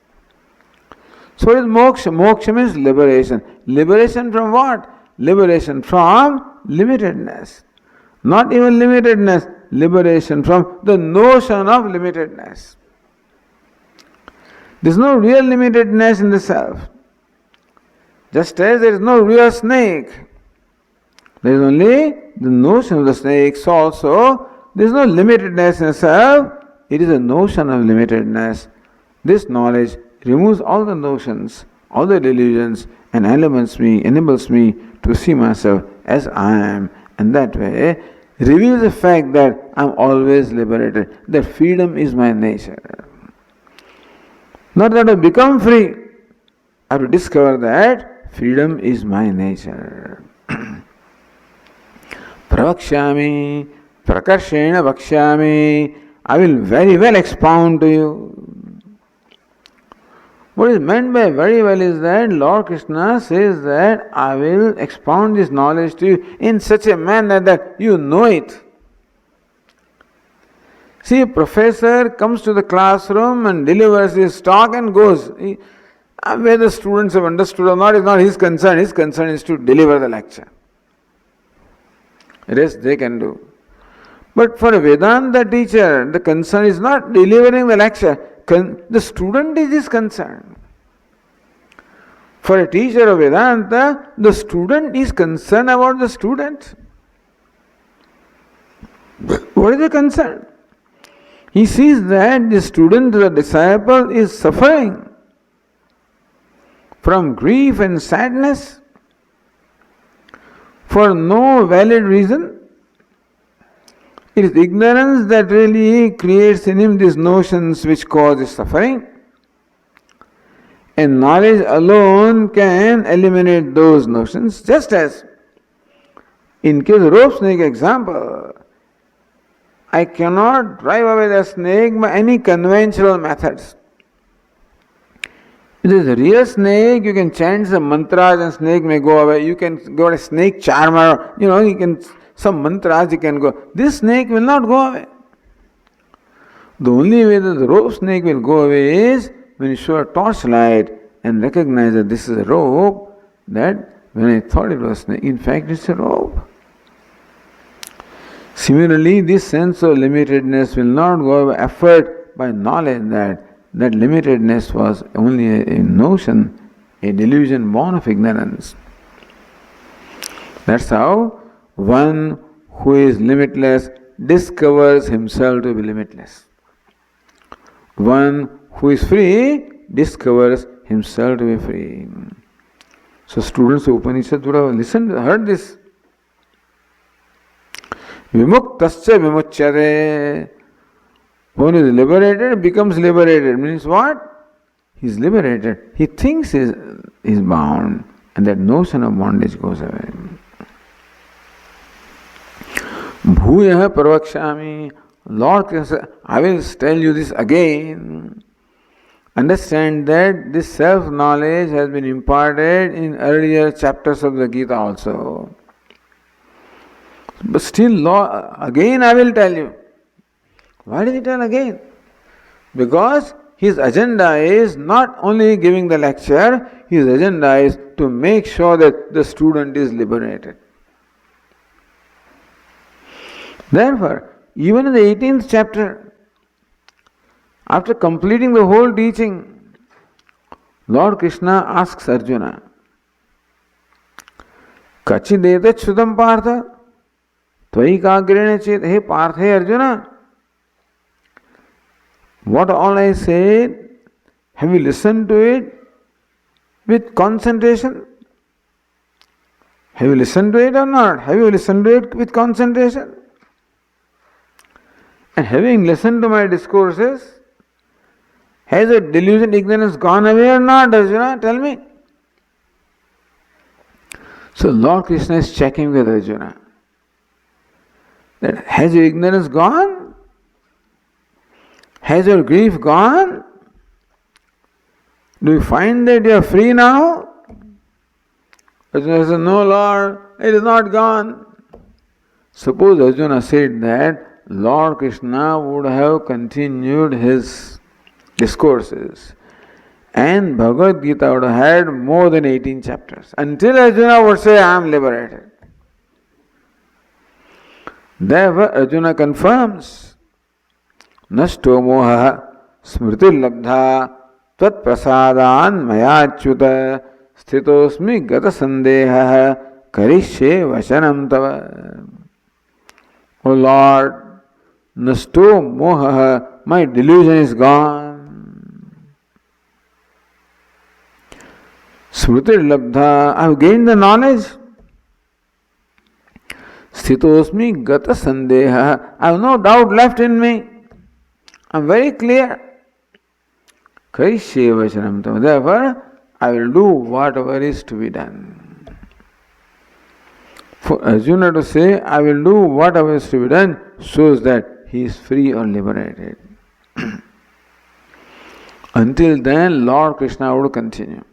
So what is moksha? Moksha means liberation. Liberation from what? liberation from limitedness. Not even limitedness, liberation from the notion of limitedness. There is no real limitedness in the self. Just as there is no real snake, there is only the notion of the snake. So also, there is no limitedness in the self, it is a notion of limitedness. This knowledge removes all the notions, all the delusions, and enables me to see myself as I am, and that way reveals the fact that I am always liberated, that freedom is my nature. Not that I become free, I have to discover that freedom is my nature. Pravakshami, prakarshena vakshami, I will very well expound to you. What is meant by very well is that Lord Krishna says that I will expound this knowledge to you in such a manner that you know it. See, a professor comes to the classroom and delivers his talk and goes. Whether the students have understood or not is not his concern. His concern is to deliver the lecture. Rest they can do. But for a Vedanta teacher, the concern is not delivering the lecture. The student is his concern. For a teacher of Vedanta, the student is concerned about the student. What is the concern? He sees that the student, the disciple, is suffering from grief and sadness for no valid reason. It is ignorance that really creates in him these notions which cause his suffering. And knowledge alone can eliminate those notions, just as in case of rope snake example, I cannot drive away the snake by any conventional methods. If there is a real snake, you can chant some mantras and snake may go away. You can go to a snake charmer, you can some mantras you can go. This snake will not go away. The only way that the rope snake will go away is when you show a torchlight and recognize that this is a rope, that when I thought it was a snake, in fact it's a rope. Similarly, this sense of limitedness will not go away effort by knowledge that limitedness was only a notion, a delusion born of ignorance. That's how one who is limitless discovers himself to be limitless. One who is free discovers himself to be free. So students of Upanishad would have heard this. Vimuktasya vimuchyate. One is liberated, becomes liberated. Means what? He is liberated. He thinks he is bound, and that notion of bondage goes away. Bhuyah pravakshami. Lord, I will tell you this again. Understand that this self-knowledge has been imparted in earlier chapters of the Gita also. But still, again I will tell you. Why did he tell again? Because his agenda is not only giving the lecture, his agenda is to make sure that the student is liberated. Therefore, even in the 18th chapter, after completing the whole teaching, Lord Krishna asks Arjuna, Kachideta Chudam Partha, Tvai Kagrena Chet, hey Partha, hey Arjuna, what all I said, have you listened to it with concentration? Have you listened to it or not? Have you listened to it with concentration? And having listened to my discourses, has the delusion, ignorance gone away or not, Arjuna? Tell me. So Lord Krishna is checking with Arjuna. That has your ignorance gone? Has your grief gone? Do you find that you are free now? Arjuna says, no Lord, it is not gone. Suppose Arjuna said that, Lord Krishna would have continued his discourses And Bhagavad Gita would have had more than 18 chapters. Until Arjuna would say, I am liberated. Therefore, Arjuna confirms, Nashto moha smriti labdha tvat prasadan mayachyuta sthitosmi gata sandeha karishye vasanam tava. O Lord, Nashto moha, my delusion is gone. Smriti labdha, I have gained the knowledge. Sthitosmi gata sandeha, I have no doubt left in me. I am very clear. Karishye vasanam tava. Therefore, I will do whatever is to be done. For Arjuna to say, I will do whatever is to be done, shows that he is free or liberated. Until then, Lord Krishna would continue.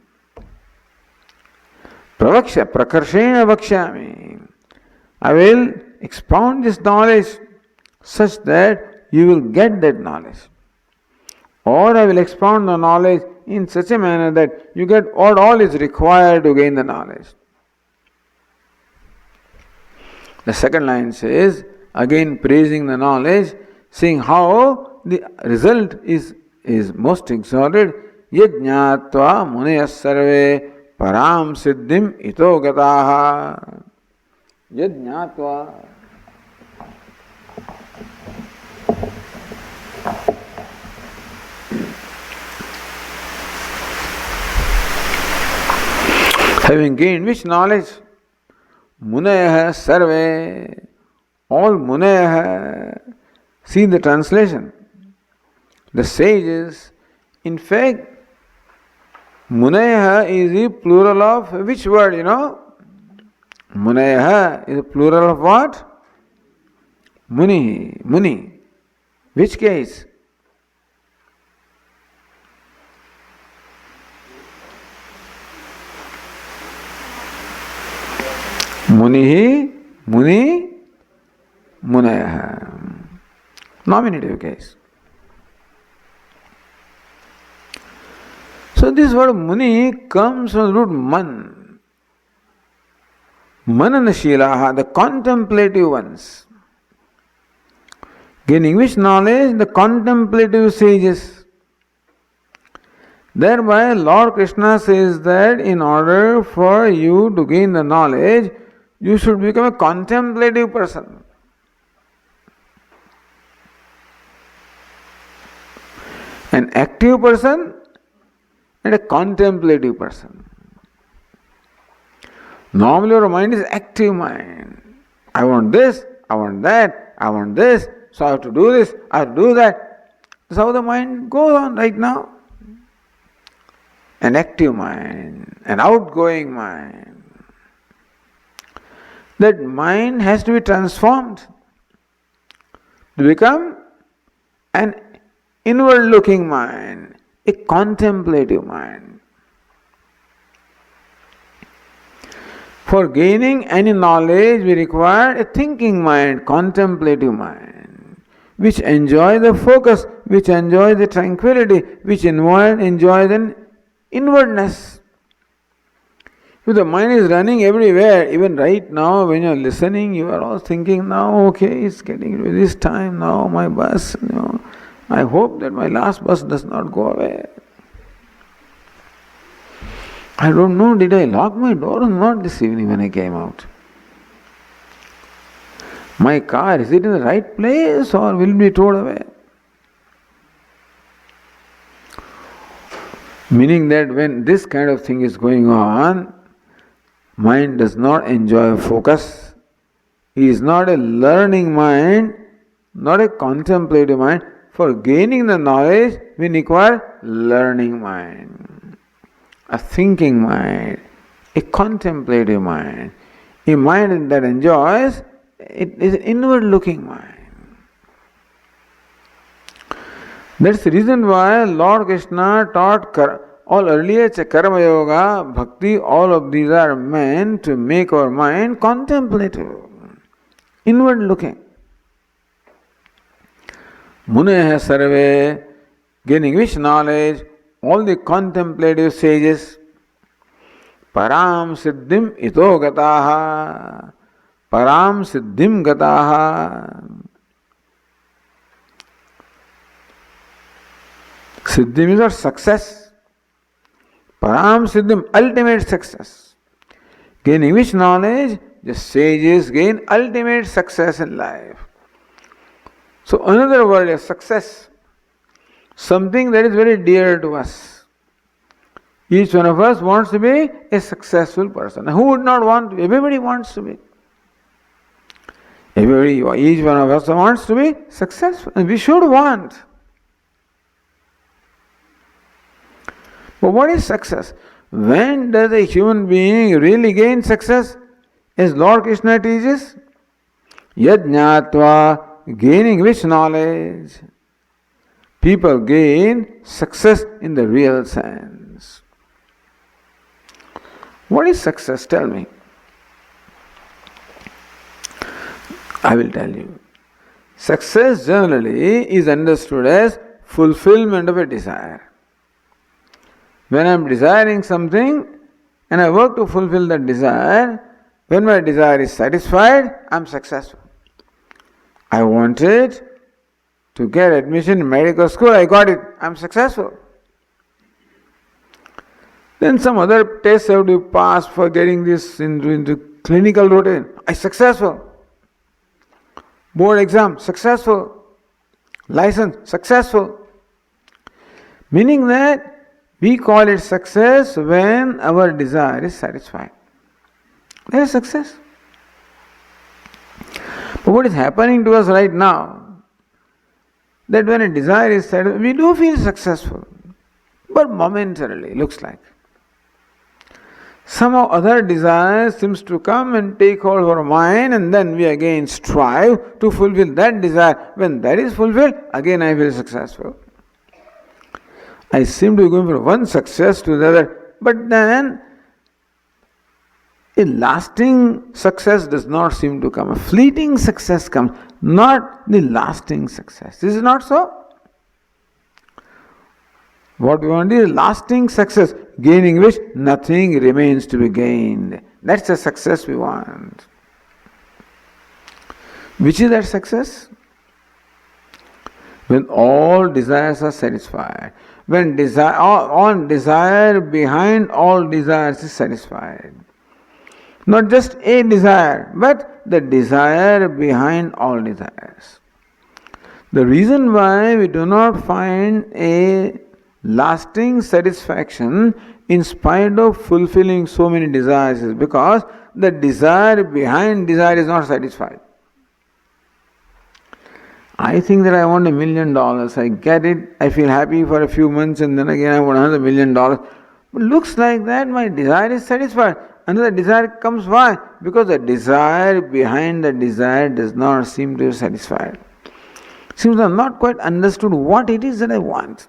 Pravaksha prakarshena vakshami. I will expound this knowledge such that you will get that knowledge. Or I will expound the knowledge in such a manner that you get what all is required to gain the knowledge. The second line says, again praising the knowledge, saying how the result is most exalted. Yajñātva munayas sarve param siddhim ito gataha. Yajñātva. Having gained which knowledge? Munaya sarve. All munaya. See the translation. The sages, in fact, munaya is the plural of which word, you know? Munaya is the plural of what? Muni. Muni. Which case? Munihi, Muni, Munaya. Nominative case. So this word Muni comes from the root man. Mananashilaha, the contemplative ones. Gaining which knowledge? The contemplative sages. Thereby Lord Krishna says that in order for you to gain the knowledge, you should become a contemplative person. An active person and a contemplative person. Normally your mind is active mind. I want this, I want that, I want this, so I have to do this, I have to do that. That's how the mind goes on right now. An active mind, an outgoing mind. That mind has to be transformed to become an inward looking mind, a contemplative mind. For gaining any knowledge, we require a thinking mind, contemplative mind, which enjoys the focus, which enjoys the tranquility, which enjoys an inwardness. If the mind is running everywhere, even right now when you are listening, you are all thinking, now okay, it's getting to this time, now my bus, I hope that my last bus does not go away. I don't know, did I lock my door or not this evening when I came out? My car, is it in the right place or will it be towed away? Meaning that when this kind of thing is going on, mind does not enjoy focus. He is not a learning mind, not a contemplative mind. For gaining the knowledge, we require learning mind, a thinking mind, a contemplative mind, a mind that enjoys, it is an inward looking mind. That's the reason why Lord Krishna taught all earlier karma yoga, bhakti, all of these are meant to make our mind contemplative, inward looking. Munaya sarve, gaining which knowledge? all the contemplative sages, param siddhim ito gataha, param siddhim gataha. Siddhim is our success. Param siddhim, ultimate success. Gaining which knowledge? The sages gain ultimate success in life. So another word is success. Something that is very dear to us. Each one of us wants to be a successful person. Who would not want to be? Everybody wants to be. Each one of us wants to be successful. And we should want. But what is success? When does a human being really gain success? As Lord Krishna teaches, yad jnatva, gaining which knowledge? People gain success in the real sense. What is success? Tell me. I will tell you. Success generally is understood as fulfillment of a desire. When I am desiring something and I work to fulfill that desire, when my desire is satisfied, I am successful. I wanted to get admission in medical school, I got it, I am successful. Then some other tests have to pass for getting this into clinical routine. I successful. Board exam, successful. License, successful. Meaning that we call it success when our desire is satisfied. That is success. But what is happening to us right now? That when a desire is satisfied, we do feel successful. But momentarily, looks like. Somehow other desire seems to come and take hold of our mind, and then we again strive to fulfill that desire. When that is fulfilled, again I feel successful. I seem to be going from one success to the other, but then a lasting success does not seem to come. A fleeting success comes, not the lasting success. Is it not so? What we want is lasting success, gaining which nothing remains to be gained. That's the success we want. Which is that success? When all desires are satisfied. When all desire behind all desires is satisfied. Not just a desire, but the desire behind all desires. The reason why we do not find a lasting satisfaction in spite of fulfilling so many desires is because the desire behind desire is not satisfied. I think that I want $1 million, I get it, I feel happy for a few months and then again I want another $1 million. But looks like that my desire is satisfied. Another desire comes, why? Because the desire behind the desire does not seem to be satisfied. Seems I have not quite understood what it is that I want.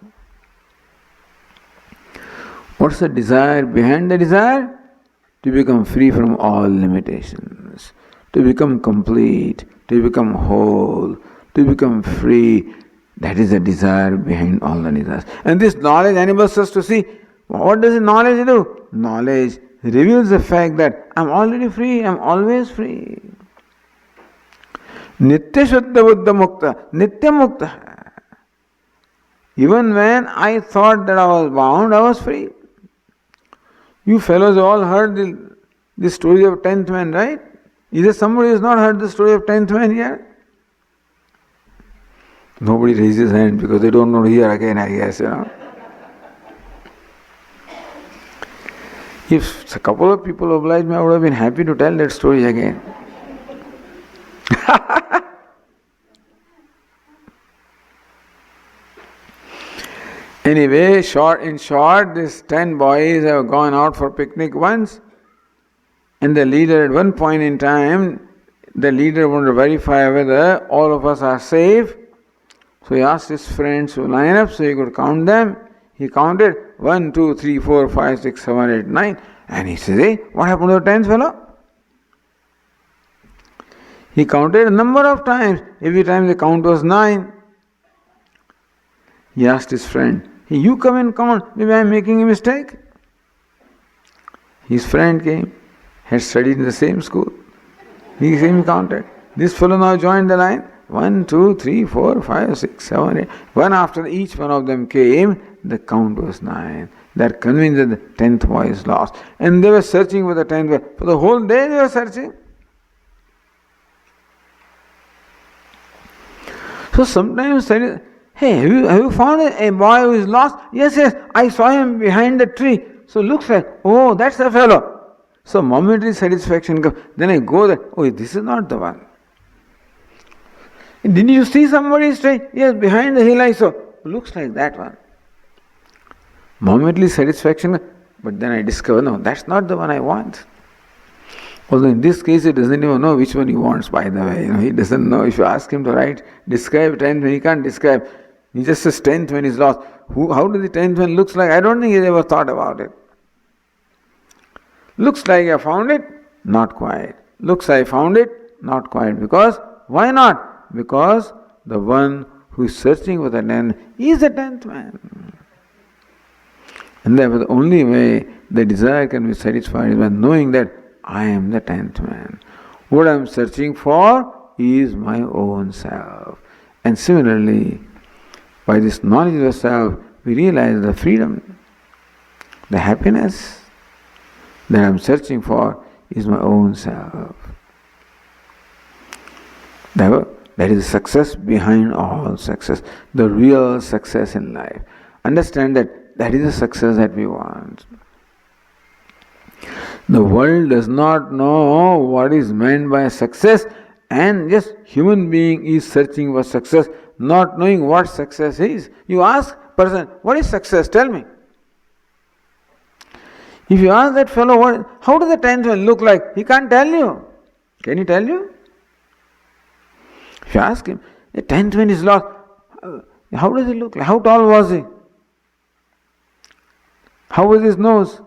What's the desire behind the desire? To become free from all limitations, to become complete, to become whole, to become free. That is the desire behind all the desires. And this knowledge enables us to see, what does knowledge do? Knowledge reveals the fact that I am already free, I am always free. Nitya Shuddha Buddha Mukta, Nitya Mukta. Even when I thought that I was bound, I was free. You fellows all heard the story of 10th man, right? Is there somebody who has not heard the story of 10th man here? Nobody raises his hand because they don't know to hear again, I guess, If a couple of people obliged me, I would have been happy to tell that story again. Anyway, in short, these 10 boys have gone out for picnic once, and the leader at one point in time, the leader wanted to verify whether all of us are safe. So he asked his friends to line up so he could count them. He counted 1, 2, 3, 4, 5, 6, 7, 8, 9. And he says, hey, what happened to the 10th fellow? He counted a number of times. Every time the count was 9. He asked his friend, Hey, you come and count, maybe I am making a mistake. His friend came, had studied in the same school. He came counted. This fellow now joined the line. 1, 2, 3, 4, 5, 6, 7, 8. One after each one of them came, the count was 9. They are convinced that the 10th boy is lost. And they were searching for the 10th boy. For the whole day they were searching. So sometimes, hey, have you found a boy who is lost? Yes, I saw him behind the tree. So looks like, oh, that's the fellow. So momentary satisfaction comes. Then I go there, oh, this is not the one. Did you see somebody stray? Yes, behind the hill I saw. Looks like that one. Momentary satisfaction, but then I discover, no, that's not the one I want. Although in this case he doesn't even know which one he wants, by the way. He doesn't know. If you ask him to describe 10th when he can't describe. He just says 10th when he's lost. How does the 10th one looks like? I don't think he's ever thought about it. Looks like I found it? Not quite. Looks like I found it? Not quite. Because, why not? Because the one who is searching for the 10th is the 10th man. And therefore the only way the desire can be satisfied is by knowing that I am the 10th man. What I am searching for is my own self. And similarly, by this knowledge of the self, we realize the freedom, the happiness that I am searching for is my own self. Therefore, that is success behind all success, the real success in life. Understand that is the success that we want. The world does not know what is meant by success, and just human being is searching for success, not knowing what success is. You ask person, what is success? Tell me. If you ask that fellow, how does the 10th one look like? He can't tell you. Can he tell you? If you ask him, the 10th one is lost. How does he look like? How tall was he? How was his nose?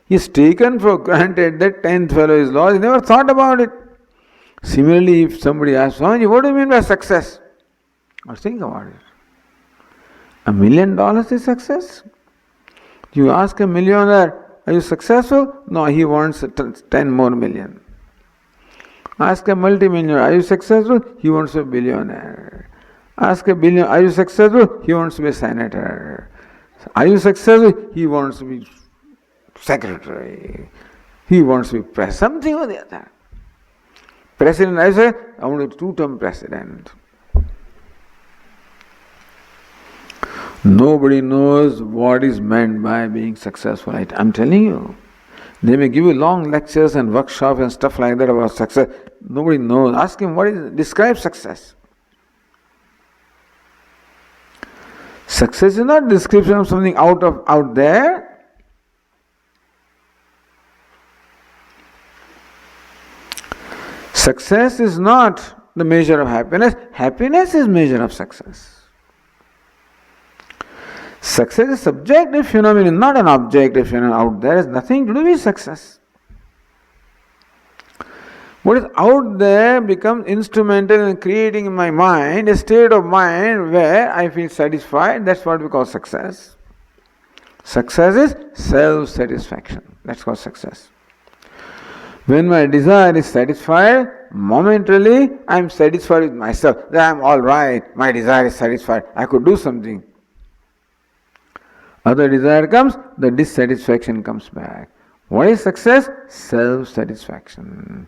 He is taken for granted that 10th fellow is lost. He never thought about it. Similarly, if somebody asks, Swamiji, what do you mean by success? Or think about it. $1 million is success? You ask a millionaire, are you successful? No, he wants 10 more million. Ask a multimillionaire, are you successful? He wants to be a billionaire. Ask a billionaire, are you successful? He wants to be a senator. Are you successful? He wants to be secretary. He wants to be president. Something or the other. President, I say, I want to be 2-term president. Nobody knows what is meant by being successful. I'm telling you. They may give you long lectures and workshops and stuff like that about success. Nobody knows. Ask him, describe success. Success is not description of something out there. Success is not the measure of happiness. Happiness is measure of success. Success is a subjective phenomenon, not an objective phenomenon out there. It has nothing to do with success. What is out there becomes instrumental in creating in my mind a state of mind where I feel satisfied. That's what we call success. Success is self-satisfaction. That's called success. When my desire is satisfied, momentarily I am satisfied with myself. That I am all right. My desire is satisfied. I could do something. Other desire comes, the dissatisfaction comes back. What is success? Self-satisfaction.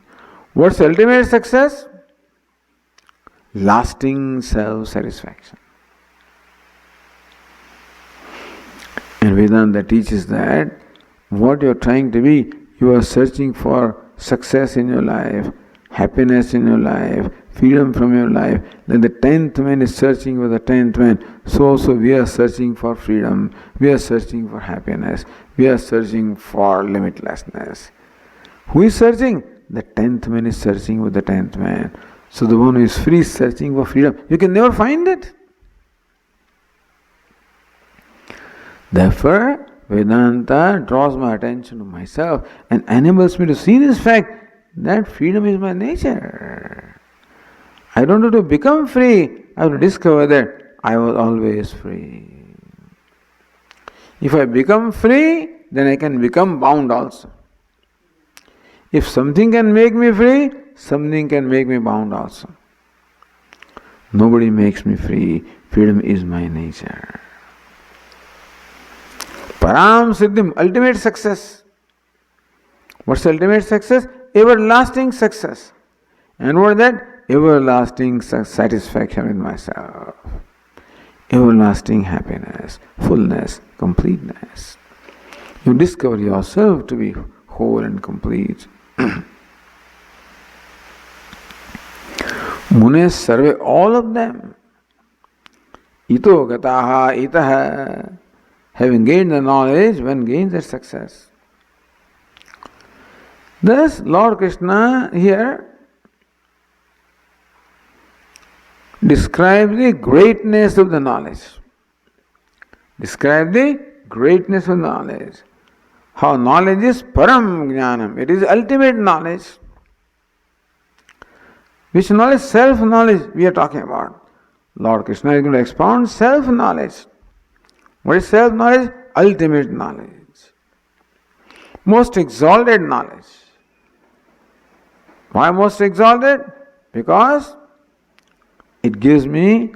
What's ultimate success? Lasting self-satisfaction. And Vedanta teaches that what you are trying to be, you are searching for success in your life, happiness in your life, freedom from your life. Like the 10th man is searching for the 10th man, so also we are searching for freedom, we are searching for happiness, we are searching for limitlessness. Who is searching? The 10th man is searching for the 10th man. So the one who is free is searching for freedom. You can never find it. Therefore, Vedanta draws my attention to myself and enables me to see this fact that freedom is my nature. I don't have to become free. I have to discover that I was always free. If I become free, then I can become bound also. If something can make me free, something can make me bound also. Nobody makes me free. Freedom is my nature. Param Siddhim, ultimate success. What's ultimate success? Everlasting success. And what is that? Everlasting satisfaction in myself. Everlasting happiness, fullness, completeness. You discover yourself to be whole and complete. Munes sarve, all of them. Ito gataha itaha. Having gained the knowledge, one gains that success. Thus, Lord Krishna here describes the greatness of the knowledge. Describe the greatness of knowledge. How knowledge is param jnanam. It is ultimate knowledge. Which knowledge? Self-knowledge we are talking about. Lord Krishna is going to expound self-knowledge. What is self-knowledge? Ultimate knowledge. Most exalted knowledge. Why most exalted? Because it gives me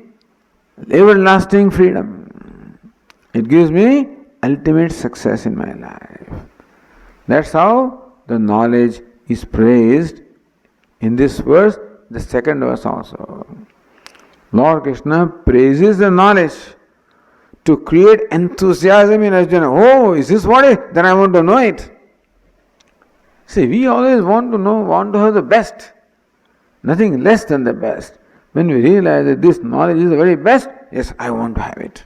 everlasting freedom. It gives me ultimate success in my life. That's how the knowledge is praised in this verse, the second verse also. Lord Krishna praises the knowledge to create enthusiasm in Arjuna. Oh, is this what it is? Then I want to know it. See, we always want to have the best. Nothing less than the best. When we realize that this knowledge is the very best, yes, I want to have it.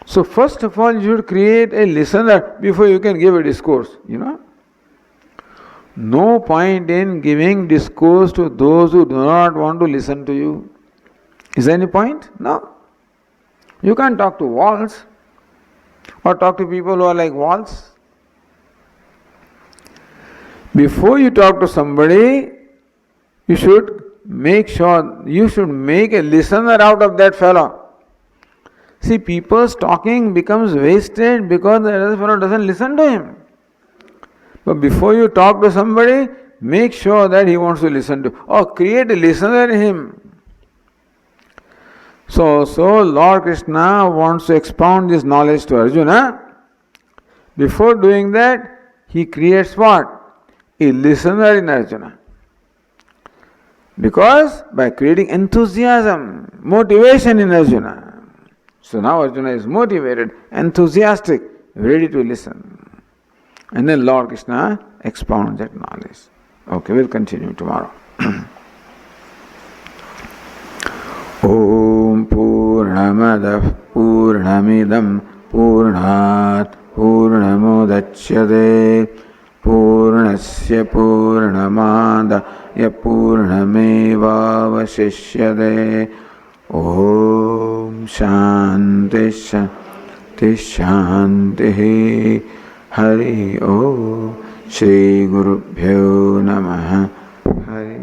So first of all, you should create a listener before you can give a discourse, No point in giving discourse to those who do not want to listen to you. Is there any point? No. You can't talk to walls or talk to people who are like walls. Before you talk to somebody, you should make a listener out of that fellow. See, people's talking becomes wasted because the other fellow doesn't listen to him. But before you talk to somebody, make sure that he wants to listen to, or create a listener in him. So Lord Krishna wants to expound this knowledge to Arjuna. Before doing that, he creates what? A listener in Arjuna. Because by creating enthusiasm, motivation in Arjuna. So now Arjuna is motivated, enthusiastic, ready to listen. And then Lord Krishna expounds that knowledge. Okay, we'll continue tomorrow. Om Purnamadah Purnamidam Purnat Purnamudachyate Purnasya Purnamadaya Purnamevavashishyate. Om Shanti Shanti Shanti. Hari Om. Shri Gurubhyo Namaha. Hari